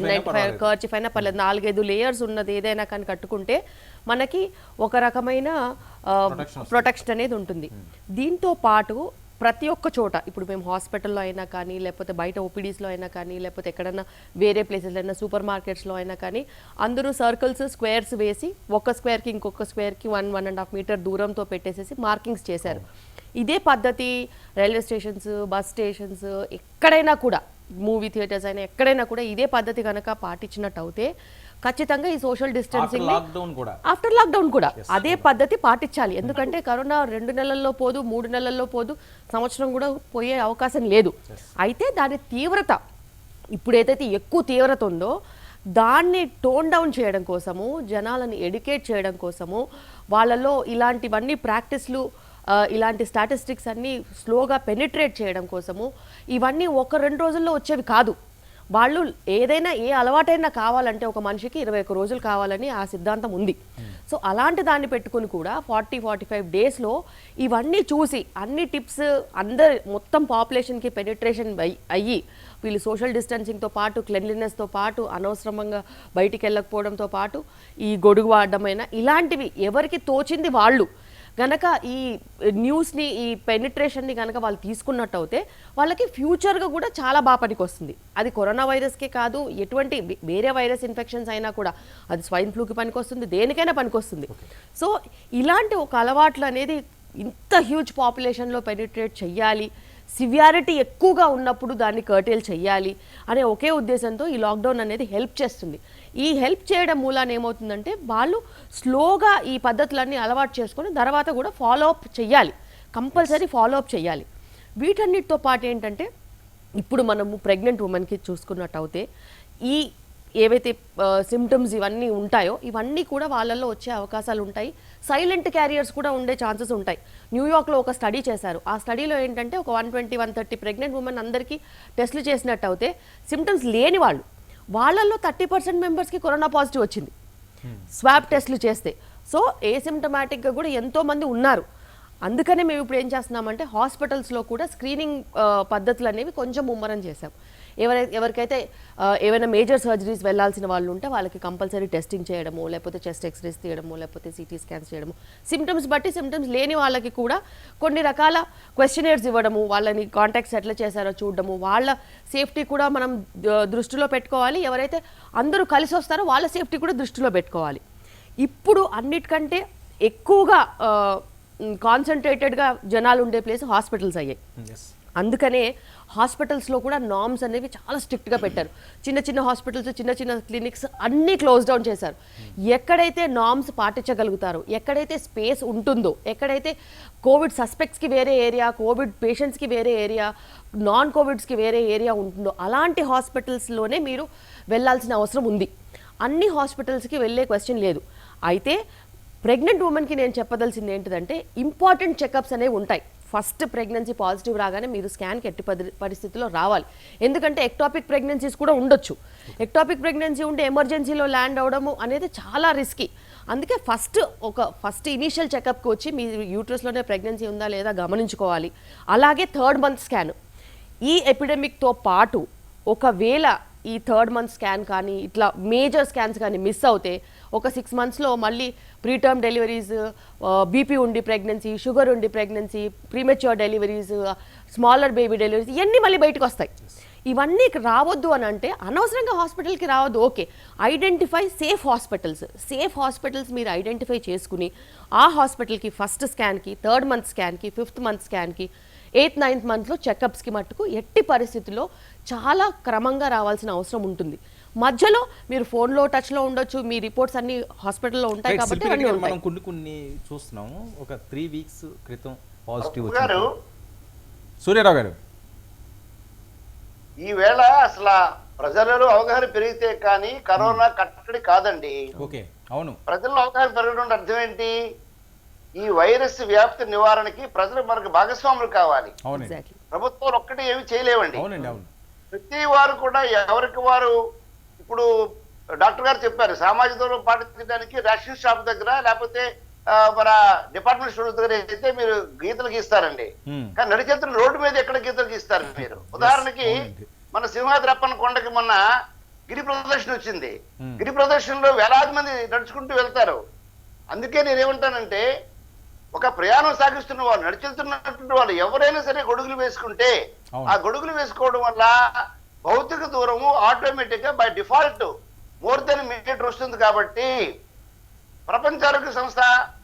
N95 కర్చీఫ్ అయినా పర్లేదు, 4-5 లేయర్స్ ఉన్నది ఏదైనా కానీ కట్టుకుంటే మనకి ఒక రకమైన ప్రొటెక్షన్ అనేది ఉంటుంది. దీంతో పాటు ప్రతి ఒక్క చోట ఇప్పుడు మేము హాస్పిటల్లో అయినా కానీ, లేకపోతే బయట ఓపీడీస్లో అయినా కానీ, లేకపోతే ఎక్కడైనా వేరే ప్లేసెస్లో అయినా, సూపర్ మార్కెట్స్లో అయినా కానీ అందరూ సర్కిల్స్ స్క్వేర్స్ వేసి ఒక స్క్వేర్కి ఇంకొక స్క్వేర్కి 1-1.5 మీటర్ దూరంతో పెట్టేసేసి మార్కింగ్స్ చేశారు. ఇదే పద్ధతి రైల్వే స్టేషన్స్, బస్ స్టేషన్స్, ఎక్కడైనా కూడా మూవీ థియేటర్స్ అయినా ఎక్కడైనా కూడా ఇదే పద్ధతి కనుక పాటించినట్టు అయితే ఖచ్చితంగా ఈ సోషల్ డిస్టెన్సింగ్ ఆఫ్టర్ లాక్డౌన్ కూడా అదే పద్ధతి పాటించాలి. ఎందుకంటే కరోనా 2 నెలల్లో పోదు, 3 నెలల్లో పోదు, సంవత్సరం కూడా పోయే అవకాశం లేదు. అయితే దాని తీవ్రత ఇప్పుడు ఏదైతే ఎక్కువ తీవ్రత ఉందో దాన్ని టోన్ డౌన్ చేయడం కోసము, జనాలను ఎడ్యుకేట్ చేయడం కోసము, వాళ్ళలో ఇలాంటివన్నీ ప్రాక్టీస్లు, ఇలాంటి స్టాటిస్టిక్స్ అన్నీ స్లోగా పెనిట్రేట్ చేయడం కోసము ఇవన్నీ 1-2 రోజుల్లో వచ్చేవి కాదు. వాళ్ళు ఏదైనా ఏ అలవాటైనా కావాలంటే ఒక మనిషికి 21 రోజులు కావాలని ఆ సిద్ధాంతం ఉంది. సో అలాంటి దాన్ని పెట్టుకుని కూడా 40-45 డేస్లో ఇవన్నీ చూసి అన్ని టిప్స్ అందరు మొత్తం పాపులేషన్కి పెనిట్రేషన్ అయ్యి వీళ్ళు సోషల్ డిస్టెన్సింగ్తో పాటు, క్లెన్లీనెస్తో పాటు, అనవసరంగా బయటికి వెళ్ళకపోవడంతో పాటు, ఈ గొడుగు వాడడమైనా ఇలాంటివి ఎవరికి తోచింది వాళ్ళు గనక ఈ న్యూస్ని ఈ పెనిట్రేషన్ని కనుక వాళ్ళు తీసుకున్నట్టు అయితే వాళ్ళకి ఫ్యూచర్గా కూడా చాలా బాగా పనికి వస్తుంది. అది కరోనా వైరస్కే కాదు, ఎటువంటి వేరే వైరస్ ఇన్ఫెక్షన్స్ అయినా కూడా, అది స్వైన్ ఫ్లూకి పనికొస్తుంది, దేనికైనా పనికొస్తుంది. సో ఇలాంటి ఒక అలవాట్లు అనేది ఇంత హ్యూజ్ పాపులేషన్లో పెనిట్రేట్ చెయ్యాలి, సివియారిటీ ఎక్కువగా ఉన్నప్పుడు దాన్ని కర్టేల్ చెయ్యాలి అనే ఒకే ఉద్దేశంతో ఈ లాక్డౌన్ అనేది హెల్ప్ చేస్తుంది. ఈ హెల్ప్ చేయడం మూలాన ఏమవుతుందంటే వాళ్ళు స్లోగా ఈ పద్ధతులన్నీ అలవాటు చేసుకొని తర్వాత కూడా ఫాలో అప్ చెయ్యాలి, కంపల్సరీ ఫాలో అప్ చెయ్యాలి. వీటన్నిటితో పాటు ఏంటంటే ఇప్పుడు మనము ప్రెగ్నెంట్ ఉమెన్కి చూసుకున్నట్టు అయితే ఈ ఏవైతే సిమ్టమ్స్ ఇవన్నీ ఉంటాయో ఇవన్నీ కూడా వాళ్ళల్లో వచ్చే అవకాశాలు ఉంటాయి. సైలెంట్ క్యారియర్స్ కూడా ఉండే ఛాన్సెస్ ఉంటాయి. న్యూయార్క్లో ఒక స్టడీ చేశారు. ఆ స్టడీలో ఏంటంటే ఒక 120-130 ప్రెగ్నెంట్ ఉమెన్ అందరికీ టెస్టులు చేసినట్టు అయితే సిమ్టమ్స్ లేని వాళ్ళల్లో 30% మెంబర్స్కి కరోనా పాజిటివ్ వచ్చింది స్వాబ్ టెస్టులు చేస్తే. సో ఏసిమ్టమాటిక్గా కూడా ఎంతోమంది ఉన్నారు. అందుకనే మేము ఇప్పుడు ఏం చేస్తున్నామంటే హాస్పిటల్స్లో కూడా స్క్రీనింగ్ పద్ధతులు అనేవి కొంచెం ముమ్మరం చేశాం. ఎవరికైతే ఏమైనా మేజర్ సర్జరీస్ వెళ్ళాల్సిన వాళ్ళు ఉంటే వాళ్ళకి కంపల్సరీ టెస్టింగ్ చేయడము, లేకపోతే చెస్ట్ ఎక్స్రేస్ తీయడము, లేకపోతే సిటీ స్కాన్స్ చేయడము, సిమ్టమ్స్ బట్టి సిమ్టమ్స్ లేని వాళ్ళకి కూడా కొన్ని రకాల క్వశ్చనర్స్ ఇవ్వడము, వాళ్ళని కాంటాక్ట్స్ ఎట్లా చేశారో చూడడము, వాళ్ళ సేఫ్టీ కూడా మనం దృష్టిలో పెట్టుకోవాలి. ఎవరైతే అందరూ కలిసి వస్తారో వాళ్ళ సేఫ్టీ కూడా దృష్టిలో పెట్టుకోవాలి. ఇప్పుడు అన్నిటికంటే ఎక్కువగా కాన్సన్ట్రేటెడ్గా జనాలు ఉండే ప్లేస్ హాస్పిటల్స్ అయ్యాయి. అందుకనే హాస్పిటల్స్లో కూడా నార్మ్స్ అనేవి చాలా స్ట్రిక్ట్గా పెట్టారు. చిన్న చిన్న హాస్పిటల్స్, చిన్న చిన్న క్లినిక్స్ అన్నీ క్లోజ్ డౌన్ చేశారు. ఎక్కడైతే నార్మ్స్ పాటించగలుగుతారో, ఎక్కడైతే స్పేస్ ఉంటుందో, ఎక్కడైతే కోవిడ్ సస్పెక్ట్స్కి వేరే ఏరియా, కోవిడ్ పేషెంట్స్కి వేరే ఏరియా, నాన్ కోవిడ్స్కి వేరే ఏరియా ఉంటుందో అలాంటి హాస్పిటల్స్లోనే మీరు వెళ్ళాల్సిన అవసరం ఉంది. అన్ని హాస్పిటల్స్కి వెళ్ళే క్వశ్చన్ లేదు. అయితే ప్రెగ్నెంట్ ఉమెన్కి నేను చెప్పదలసింది ఏంటిదంటే ఇంపార్టెంట్ చెకప్స్ అనేవి ఉంటాయి. ఫస్ట్ ప్రెగ్నెన్సీ పాజిటివ్ రాగానే మీరు స్కాన్కి ఎట్టి పరిస్థితుల్లో రావాలి. ఎందుకంటే ఎక్టాపిక్ ప్రెగ్నెన్సీస్ కూడా ఉండొచ్చు. ఎక్టాపిక్ ప్రెగ్నెన్సీ ఉంటే ఎమర్జెన్సీలో ల్యాండ్ అవడము అనేది చాలా రిస్కీ. అందుకే ఫస్ట్ ఇనీషియల్ చెకప్కి వచ్చి మీ యూట్రస్లోనే ప్రెగ్నెన్సీ ఉందా లేదా గమనించుకోవాలి. అలాగే 3rd మంత్ స్కాన్. ఈ ఎపిడమిక్తో పాటు ఒకవేళ ఈ 3rd మంత్ స్కాన్ కానీ ఇట్లా మేజర్ స్కాన్స్ కానీ మిస్ అవుతే ఒక 6 మంత్స్లో మళ్ళీ ప్రీటర్మ్ డెలివరీస్, బీపీ ఉండి ప్రెగ్నెన్సీ, షుగర్ ఉండి pregnancy, premature deliveries, smaller baby deliveries ఇవన్నీ మళ్ళీ బయటకు వస్తాయి. ఇవన్నీ రావద్దు అని అంటే అనవసరంగా హాస్పిటల్కి రావద్దు. ఓకే, ఐడెంటిఫై సేఫ్ హాస్పిటల్స్ మీరు ఐడెంటిఫై చేసుకుని ఆ హాస్పిటల్కి ఫస్ట్ స్కాన్కి, 3rd మంత్ స్కాన్కి, 5th మంత్ స్కాన్కి, 8th, 9th మంత్లో చెకప్స్కి మట్టుకు ఎట్టి పరిస్థితుల్లో చాలా క్రమంగా రావాల్సిన అవసరం ఉంటుంది. మధ్యలో మీరు ఫోన్లో టచ్లో ఉండొచ్చు, మీ రిపోర్ట్స్ అన్ని హాస్పిటల్లో ఉంటాయి కాబట్టి అన్నీ ఉంటాయి. మనం కొన్ని చూస్తున్నాము. ఒక 3 వీక్స్ క్రితం పాజిటివ్ గారు, సూర్యారావు గారు, ఈ వేళ అసలు ప్రజలలో అవగాహన పెరిగితే కానీ కరోనా కట్టడి కాదండి. ఓకే, అవును, ప్రజల్లో అవగాహన పెరగడం అర్థం ఏంటి? ఈ వైరస్ వ్యాప్తి నివారణకి ప్రజలు మనకు భాగస్వాములు కావాలి. అవునండి, ప్రభుత్వాలు ఒక్కటి ఏమి చేయలేవండి. అవునండి, అవును. ప్రతి వారు కూడా ఎవరికి వారు, ఇప్పుడు డాక్టర్ గారు చెప్పారు, సామాజిక దూరం పాటించడానికి రేషన్ షాప్ దగ్గర లేకపోతే మన డిపార్ట్మెంట్ స్టోర్ దగ్గర అయితే మీరు గీతలు గీస్తారండి. కానీ నడిచేతున్న రోడ్డు మీద ఎక్కడ గీతలు గీస్తారు మీరు? ఉదాహరణకి మన సింహాద్రప్పన్న కొండకి మొన్న గిరి ప్రదర్శన వచ్చింది. గిరి ప్రదర్శనలో వేలాది మంది నడుచుకుంటూ వెళ్తారు. అందుకే నేనేమంటానంటే ఒక ప్రయాణం సాగిస్తున్న వాళ్ళు, నడిచెళ్తున్నటువంటి వాళ్ళు ఎవరైనా సరే గొడుగులు వేసుకుంటే ఆ గొడుగులు వేసుకోవడం వల్ల భౌతిక దూరము ఆటోమేటిక్ గా by default more than meter వస్తుంది. కాబట్టి ప్రపంచ ఆరోగ్య సంస్థ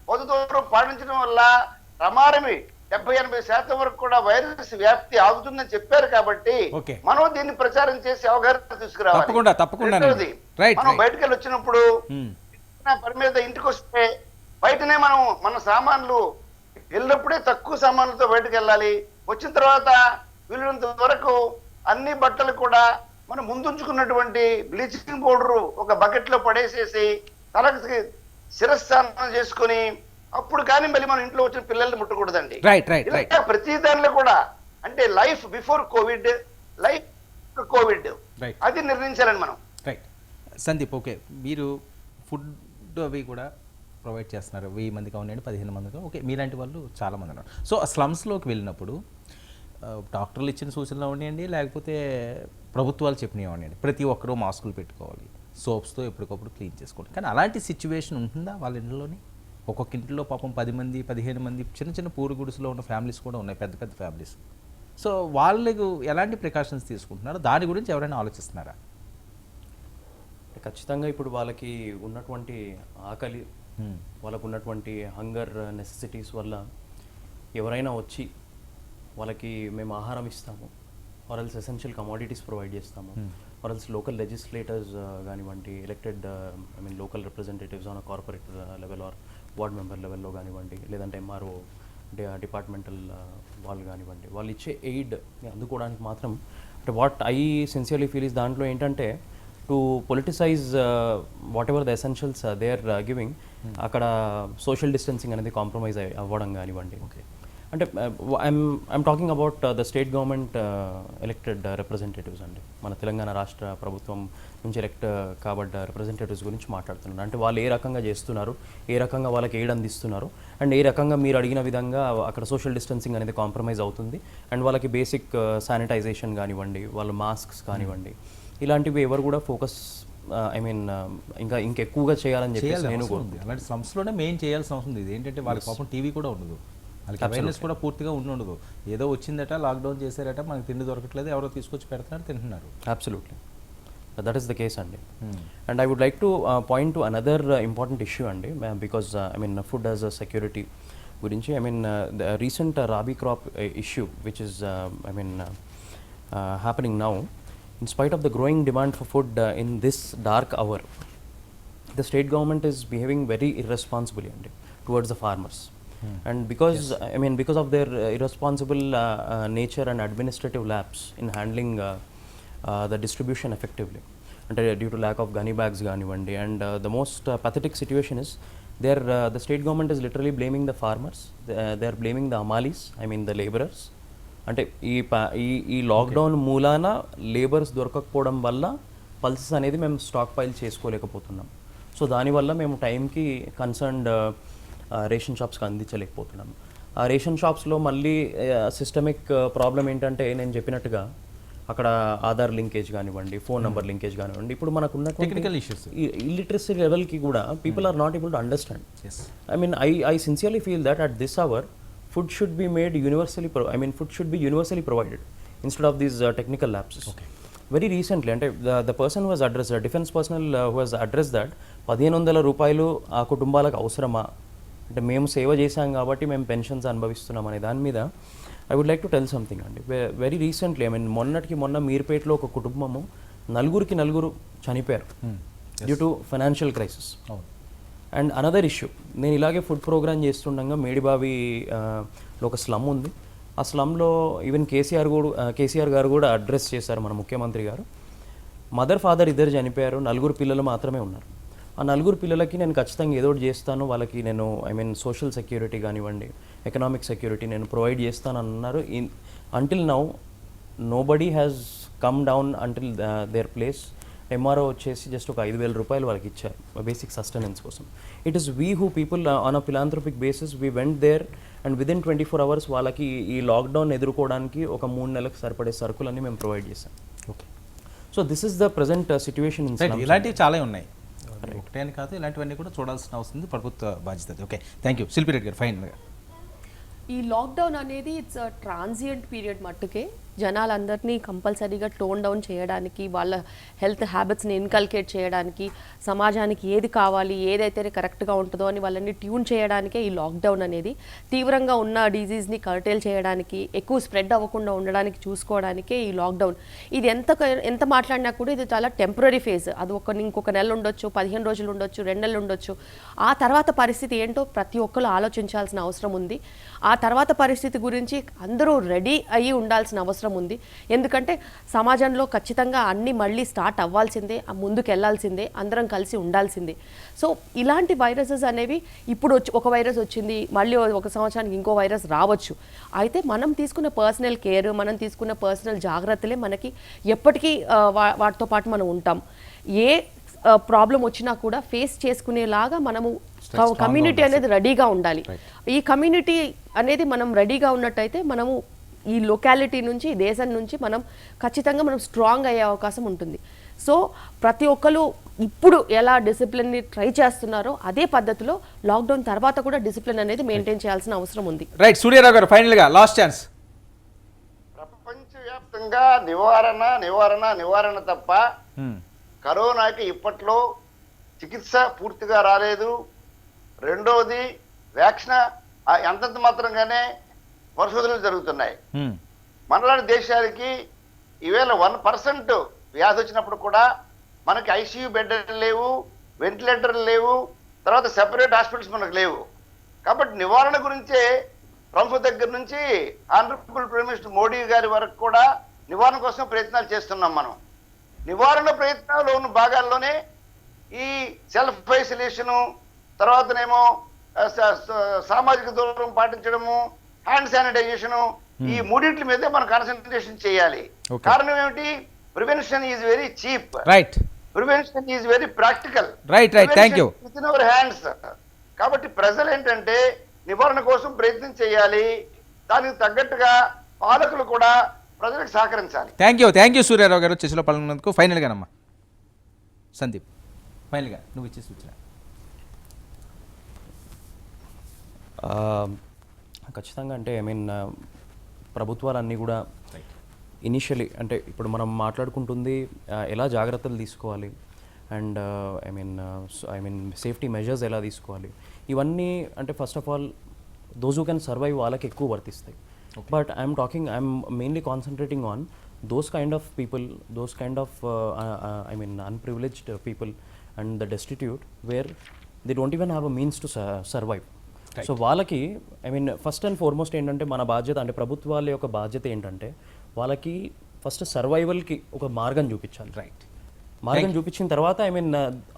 భౌతిక దూరం పాటించడం వల్ల ప్రమాదమే 70-80% వరకు కూడా వైరస్ వ్యాప్తి ఆగుతుందని చెప్పారు. కాబట్టి మనం దీన్ని ప్రచారం చేసి అవగాహన తీసుకురావాలి. మనం బయటకు వెళ్ళి వచ్చినప్పుడు పని మీద ఇంటికి వస్తే బయటనే మనం మన సామాన్లు వెళ్ళినప్పుడే తక్కువ సామాన్లతో బయటకు వెళ్ళాలి. వచ్చిన తర్వాత వీళ్ళంత వరకు అన్ని బట్టలు కూడా మనం ముందుంచుకున్నటువంటి బ్లీచింగ్ పౌడర్ ఒక బకెట్ లో పడేసేసి తలకి శిరస్నానం చేసుకుని అప్పుడు కానీ మళ్ళీ మన ఇంట్లో వచ్చిన పిల్లల్ని ముట్టకూడదండి. ప్రతి దానిలో కూడా అంటే life before Covid, life Covid అది నిర్ణయించాలని మనం. సందీప్, ఓకే, మీరు ఫుడ్ అవి కూడా ప్రొవైడ్ చేస్తున్నారు. 1000 మందికి అవునండి, 15 మందికి. ఓకే, మీలాంటి వాళ్ళు చాలామంది ఉన్నారు. సో ఆ స్లమ్స్లోకి వెళ్ళినప్పుడు డాక్టర్లు ఇచ్చిన సూచనలు అవనివ్వండి, లేకపోతే ప్రభుత్వాలు చెప్పినవి అవనివ్వండి, ప్రతి ఒక్కరూ మాస్కులు పెట్టుకోవాలి, సోప్స్తో ఎప్పటికప్పుడు క్లీన్ చేసుకోండి. కానీ అలాంటి సిచ్యువేషన్ ఉంటుందా వాళ్ళ ఇంట్లోని? ఒక్కొక్క ఇంట్లో పాపం 10 మంది 15 మంది చిన్న చిన్న పూరు గుడిసెలో ఉన్న ఫ్యామిలీస్ కూడా ఉన్నాయి, పెద్ద పెద్ద ఫ్యామిలీస్. సో వాళ్ళకు ఎలాంటి ప్రికాషన్స్ తీసుకుంటున్నారు, దాని గురించి ఎవరైనా ఆలోచిస్తున్నారా? ఖచ్చితంగా ఇప్పుడు వాళ్ళకి ఉన్నటువంటి ఆకలి, వాళ్ళకు ఉన్నటువంటి హంగర్ నెసెసిటీస్ వల్ల ఎవరైనా వచ్చి వాళ్ళకి మేము ఆహారం ఇస్తాము, ఆర్ఎల్స్ ఎసెన్షియల్ కమోడిటీస్ ప్రొవైడ్ చేస్తాము, ఆర్ఎల్స్ లోకల్ లెజిస్లేటర్స్ కానివ్వండి, elected local representatives on corporate level or ward member లెవెల్లో కానివ్వండి, లేదంటే ఎంఆర్ఓ డిపార్ట్మెంటల్ వాళ్ళు కానివ్వండి, వాళ్ళు ఇచ్చే ఎయిడ్ అందుకోవడానికి మాత్రం అంటే what I sincerely feel is దాంట్లో ఏంటంటే to politicize whatever the essentials they are giving, అక్కడ సోషల్ డిస్టెన్సింగ్ అనేది కాంప్రమైజ్ అవ్వడం కానివ్వండి. ఓకే, అంటే I'm talking about the state government elected representatives అండి. మన తెలంగాణ రాష్ట్ర ప్రభుత్వం నుంచి ఎలక్ట్ కాబడ్డ రిప్రజెంటేటివ్స్ గురించి మాట్లాడుతున్నాను. అంటే వాళ్ళు ఏ రకంగా చేస్తున్నారు, ఏ రకంగా వాళ్ళకి ఎయిడ్ అందిస్తున్నారు, అండ్ ఏ రకంగా మీరు అడిగిన విధంగా అక్కడ సోషల్ డిస్టెన్సింగ్ అనేది కాంప్రమైజ్ అవుతుంది, అండ్ వాళ్ళకి బేసిక్ శానిటైజేషన్ కానివ్వండి, వాళ్ళ మాస్క్స్ కానివ్వండి, ఇలాంటివి ఎవరు కూడా ఫోకస్ ఇంకెక్కువగా చేయాలని చెప్పేసి నేను అలాంటి సంస్థలోనే మెయిన్ చేయాల్సిన అవసరం ఉంది. ఇది ఏంటంటే వాళ్ళకి పాపం టీవీ కూడా ఉండదు, వాళ్ళకి అవేర్నెస్ కూడా పూర్తిగా ఉండదు. ఏదో వచ్చిందట, లాక్డౌన్ చేశారట, మనకి తిండి దొరకట్లేదు, ఎవరో తీసుకొచ్చి పెడుతున్నారు, తింటున్నారు. Absolutely, that is the case అండి. And I would like to point to another important issue అండి, because food as a security గురించి. The recent rabi crop issue which is happening now. In spite of the growing demand for food in this dark hour, the state government is behaving very irresponsibly towards the farmers. And because because of their irresponsible nature and administrative lapse in handling the distribution effectively, and due to lack of gunny bags ganivandi, and the most pathetic situation is the state government is literally blaming the farmers. They are blaming the amalis, the laborers. అంటే ఈ lockdown మూలాన labours దొరకకపోవడం వల్ల pulses అనేది మేము stock pile చేసుకోలేకపోతున్నాం. So దానివల్ల మేము టైంకి concerned ration షాప్స్కి అందించలేకపోతున్నాము. ఆ రేషన్ షాప్స్లో మళ్ళీ సిస్టమిక్ ప్రాబ్లం ఏంటంటే నేను చెప్పినట్టుగా అక్కడ ఆధార్ లింకేజ్ కానివ్వండి, ఫోన్ నెంబర్ లింకేజ్ కానివ్వండి, ఇప్పుడు మనకు ఉన్న టెక్నికల్ ఇష్యూస్, ఇల్లిటరసీ లెవెల్కి కూడా people are not able to understand. I sincerely feel that at this hour food should be made universally food should be universally provided instead of these technical lapses. Okay. Very recently, and the person who has addressed, defense personnel who has addressed that 1500 రూపాయలు ఆ కుటుంబాలకు అవసరమా, అంటే మేము సేవ చేశాం కాబట్టి మేము పెన్షన్స్ అనుభవిస్తున్నాం అనే దాని మీద I would like to tell something అండి. వెరీ రీసెంట్లీ మొన్న మీర్పేటలో ఒక కుటుంబము నలుగురు చనిపోయారు due to financial crisis. And another issue, నేను ఇలాగే ఫుడ్ ప్రోగ్రామ్ చేస్తుండగా మేడిబావిలో ఒక స్లమ్ ఉంది. ఆ స్లమ్లో ఈవెన్ కేసీఆర్ గారు కూడా అడ్రస్ చేశారు మన ముఖ్యమంత్రి గారు. మదర్ ఫాదర్ ఇద్దరు చనిపోయారు, 4 పిల్లలు మాత్రమే ఉన్నారు. ఆ 4 పిల్లలకి నేను ఖచ్చితంగా ఏదో ఒకటి చేస్తాను, వాళ్ళకి నేను సోషల్ సెక్యూరిటీ కానివ్వండి, ఎకనామిక్ సెక్యూరిటీ నేను ప్రొవైడ్ చేస్తాను అన్నారు. Until now nobody has come down until there place. MRO వచ్చేసి జస్ట్ ఒక 5,000 రూపాయలు వాళ్ళకి ఇచ్చారు బేసిక్ సస్టెనెన్స్ కోసం. It is we who people on a philanthropic basis we went there and within 24 hours వాళ్ళకి ఈ లాక్డౌన్ ఎదుర్కోవడానికి ఒక 3 నెలలకు సరిపడే సరుకులన్నీ మేము ప్రొవైడ్ చేశాం. Okay, so this is the present situation. ఇలాంటివి చాలా ఉన్నాయి, ఒకటే అని కాదు, ఇలాంటివన్నీ కూడా చూడాల్సిన అవసరం ఉంది, ప్రభుత్వ బాధ్యత. ఓకే, థ్యాంక్ యూ శిల్పి రెడ్డి గారు. ఫైనల్గా ఈ లాక్డౌన్ అనేది ఇట్స్ ట్రాన్సియంట్ పీరియడ్ మట్టుకే జనాలందరినీ కంపల్సరీగా టోన్ డౌన్ చేయడానికి, వాళ్ళ హెల్త్ హ్యాబిట్స్ని ఇన్కల్కేట్ చేయడానికి, సమాజానికి ఏది కావాలి, ఏదైతే కరెక్ట్గా ఉంటుందో అని వాళ్ళని ట్యూన్ చేయడానికే ఈ లాక్డౌన్ అనేది. తీవ్రంగా ఉన్న డిజీజ్ని కర్టైల్ చేయడానికి, ఎక్కువ స్ప్రెడ్ అవ్వకుండా ఉండడానికి చూసుకోవడానికే ఈ లాక్డౌన్. ఇది ఎంత మాట్లాడినా కూడా ఇది చాలా టెంపరీ ఫేజ్. అది ఇంకొక నెల ఉండొచ్చు, 15 రోజులు ఉండొచ్చు, 2 నెలలు ఉండొచ్చు. ఆ తర్వాత పరిస్థితి ఏంటో ప్రతి ఒక్కరు ఆలోచించాల్సిన అవసరం ఉంది. ఆ తర్వాత పరిస్థితి గురించి అందరూ రెడీ అయ్యి ఉండాల్సిన అవసరం ఉంది. ఎందుకంటే సమాజంలో ఖచ్చితంగా అన్నీ మళ్ళీ స్టార్ట్ అవ్వాల్సిందే, ముందుకు వెళ్ళాల్సిందే, అందరం కలిసి ఉండాల్సిందే. సో ఇలాంటి వైరసెస్ అనేవి ఇప్పుడు ఒక వైరస్ వచ్చింది, మళ్ళీ ఒక సంవత్సరానికి ఇంకో వైరస్ రావచ్చు. అయితే మనం తీసుకున్న పర్సనల్ కేర్, మనం తీసుకున్న పర్సనల్ జాగ్రత్తలే మనకి ఎప్పటికీ వాటితో పాటు మనం ఉంటాం. ఏ ప్రాబ్లం వచ్చినా కూడా ఫేస్ చేసుకునేలాగా మనము కమ్యూనిటీ అనేది రెడీగా ఉండాలి. ఈ కమ్యూనిటీ అనేది మనం రెడీగా ఉన్నట్టయితే మనము ఈ లొకాలిటీ నుంచి, ఈ దేశం నుంచి మనం ఖచ్చితంగా మనం స్ట్రాంగ్ అయ్యే అవకాశం ఉంటుంది. సో ప్రతి ఒక్కరు ఇప్పుడు ఎలా డిసిప్లిన్ని ట్రై చేస్తున్నారో అదే పద్ధతిలో లాక్డౌన్ తర్వాత కూడా డిసిప్లిన్ అనేది మెయింటైన్ చేయాల్సిన అవసరం ఉంది. రైట్, సూర్యారావు గారు ఫైనల్గా లాస్ట్ ఛాన్స్. ప్రపంచవ్యాప్తంగా నివారణ తప్ప కరోనాకి ఇప్పట్లో చికిత్స పూర్తిగా రాలేదు. రెండోది వ్యాక్సిన్ అంతంత మాత్రంగానే పరిశోధనలు జరుగుతున్నాయి. మనలాంటి దేశాలకి ఈవేళ 1% వ్యాధి వచ్చినప్పుడు కూడా మనకి ఐసీయూ బెడ్లు లేవు, వెంటిలేటర్లు లేవు, తర్వాత సెపరేట్ హాస్పిటల్స్ మనకు లేవు. కాబట్టి నివారణ గురించే ప్రముఖ దగ్గర నుంచి ఆనరబుల్ ప్రైమ్ మినిస్టర్ మోడీ గారి వరకు కూడా నివారణ కోసం ప్రయత్నాలు చేస్తున్నాం. మనం నివారణ ప్రయత్నాలు ఉన్న భాగాల్లోనే ఈ సెల్ఫ్ ఐసోలేషను, తర్వాతనేమో సామాజిక దూరం పాటించడము, హ్యాండ్ శానిటైజేషను, ఈ మూడింటి మీదే మనం కాన్సన్ట్రేషన్ చేయాలి. కారణం ఏమిటి? Prevention is very cheap, right, prevention is very practical, right, thank you. With in our hands. కాబట్టి ప్రజలు ఏంటంటే నివారణ కోసం ప్రయత్నం చేయాలి. దానికి తగ్గట్టుగా పాలకులు కూడా ప్రజలకు సహకరించాలి. థ్యాంక్ యూ సూర్యారావు గారు చర్చలో పాల్గొన్నందుకు. ఫైనల్గానమ్మా సందీప్, ఫైనల్గా నువ్వు ఇచ్చే సూచన. ఖచ్చితంగా అంటే ప్రభుత్వాలన్నీ కూడా ఇనిషియలీ అంటే ఇప్పుడు మనం మాట్లాడుకుంటుంది ఎలా జాగ్రత్తలు తీసుకోవాలి అండ్ సేఫ్టీ మెజర్స్ ఎలా తీసుకోవాలి, ఇవన్నీ అంటే first of all those who can survive వాళ్ళకి ఎక్కువ వర్తిస్తాయి. But I'm mainly concentrating on those kind of people, those kind of unprivileged people and the destitute where they don't even have a means to survive. So వాళ్ళకి first and foremost ఏంటంటే మన బాధ్యత అంటే ప్రభుత్వాల యొక్క బాధ్యత ఏంటంటే వాళ్ళకి ఫస్ట్ సర్వైవల్కి ఒక మార్గం చూపించాలి. రైట్, మార్గం చూపించిన తర్వాత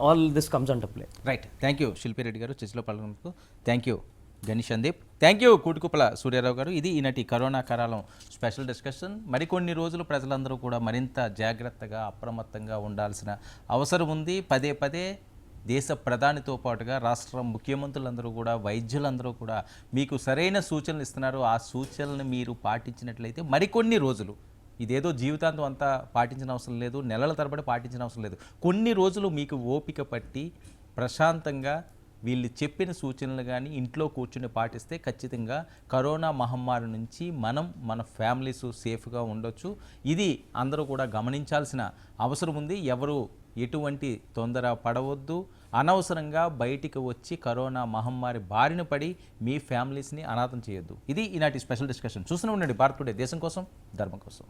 all this comes and play. Right, thank you Shilpi Reddy గారు చర్చలో పాల్గొన్నందుకు. Thank you Gani Sandeep, thank you Kutukuppala Suryarao గారు. ఇది ఈనాటి కరోనా కాలం స్పెషల్ డిస్కషన్. మరికొన్ని రోజులు ప్రజలందరూ కూడా మరింత జాగ్రత్తగా అప్రమత్తంగా ఉండాల్సిన అవసరం ఉంది. పదే పదే దేశ ప్రధానితో పాటుగా రాష్ట్ర ముఖ్యమంత్రులందరూ కూడా, వైద్యులందరూ కూడా మీకు సరైన సూచనలు ఇస్తున్నారు. ఆ సూచనలను మీరు పాటించినట్లయితే మరికొన్ని రోజులు, ఇదేదో జీవితాంతం అంతా పాటించిన అవసరం లేదు, నెలల తరబడి పాటించిన అవసరం లేదు, కొన్ని రోజులు మీకు ఓపిక పట్టి ప్రశాంతంగా వీళ్ళు చెప్పిన సూచనలు కానీ ఇంట్లో కూర్చుని పాటిస్తే ఖచ్చితంగా కరోనా మహమ్మారి నుంచి మన ఫ్యామిలీస్ సేఫ్గా ఉండొచ్చు. ఇది అందరూ కూడా గమనించాల్సిన అవసరం ఉంది. ఎవరు ఎటువంటి తొందర పడవద్దు. అనవసరంగా బయటికి వచ్చి కరోనా మహమ్మారి బారిన పడి మీ ఫ్యామిలీస్ని అనాథం చేయొద్దు. ఇది ఈనాటి స్పెషల్ డిస్కషన్. చూస్తూనే ఉండండి భారత్ టుడే, దేశం కోసం ధర్మం కోసం.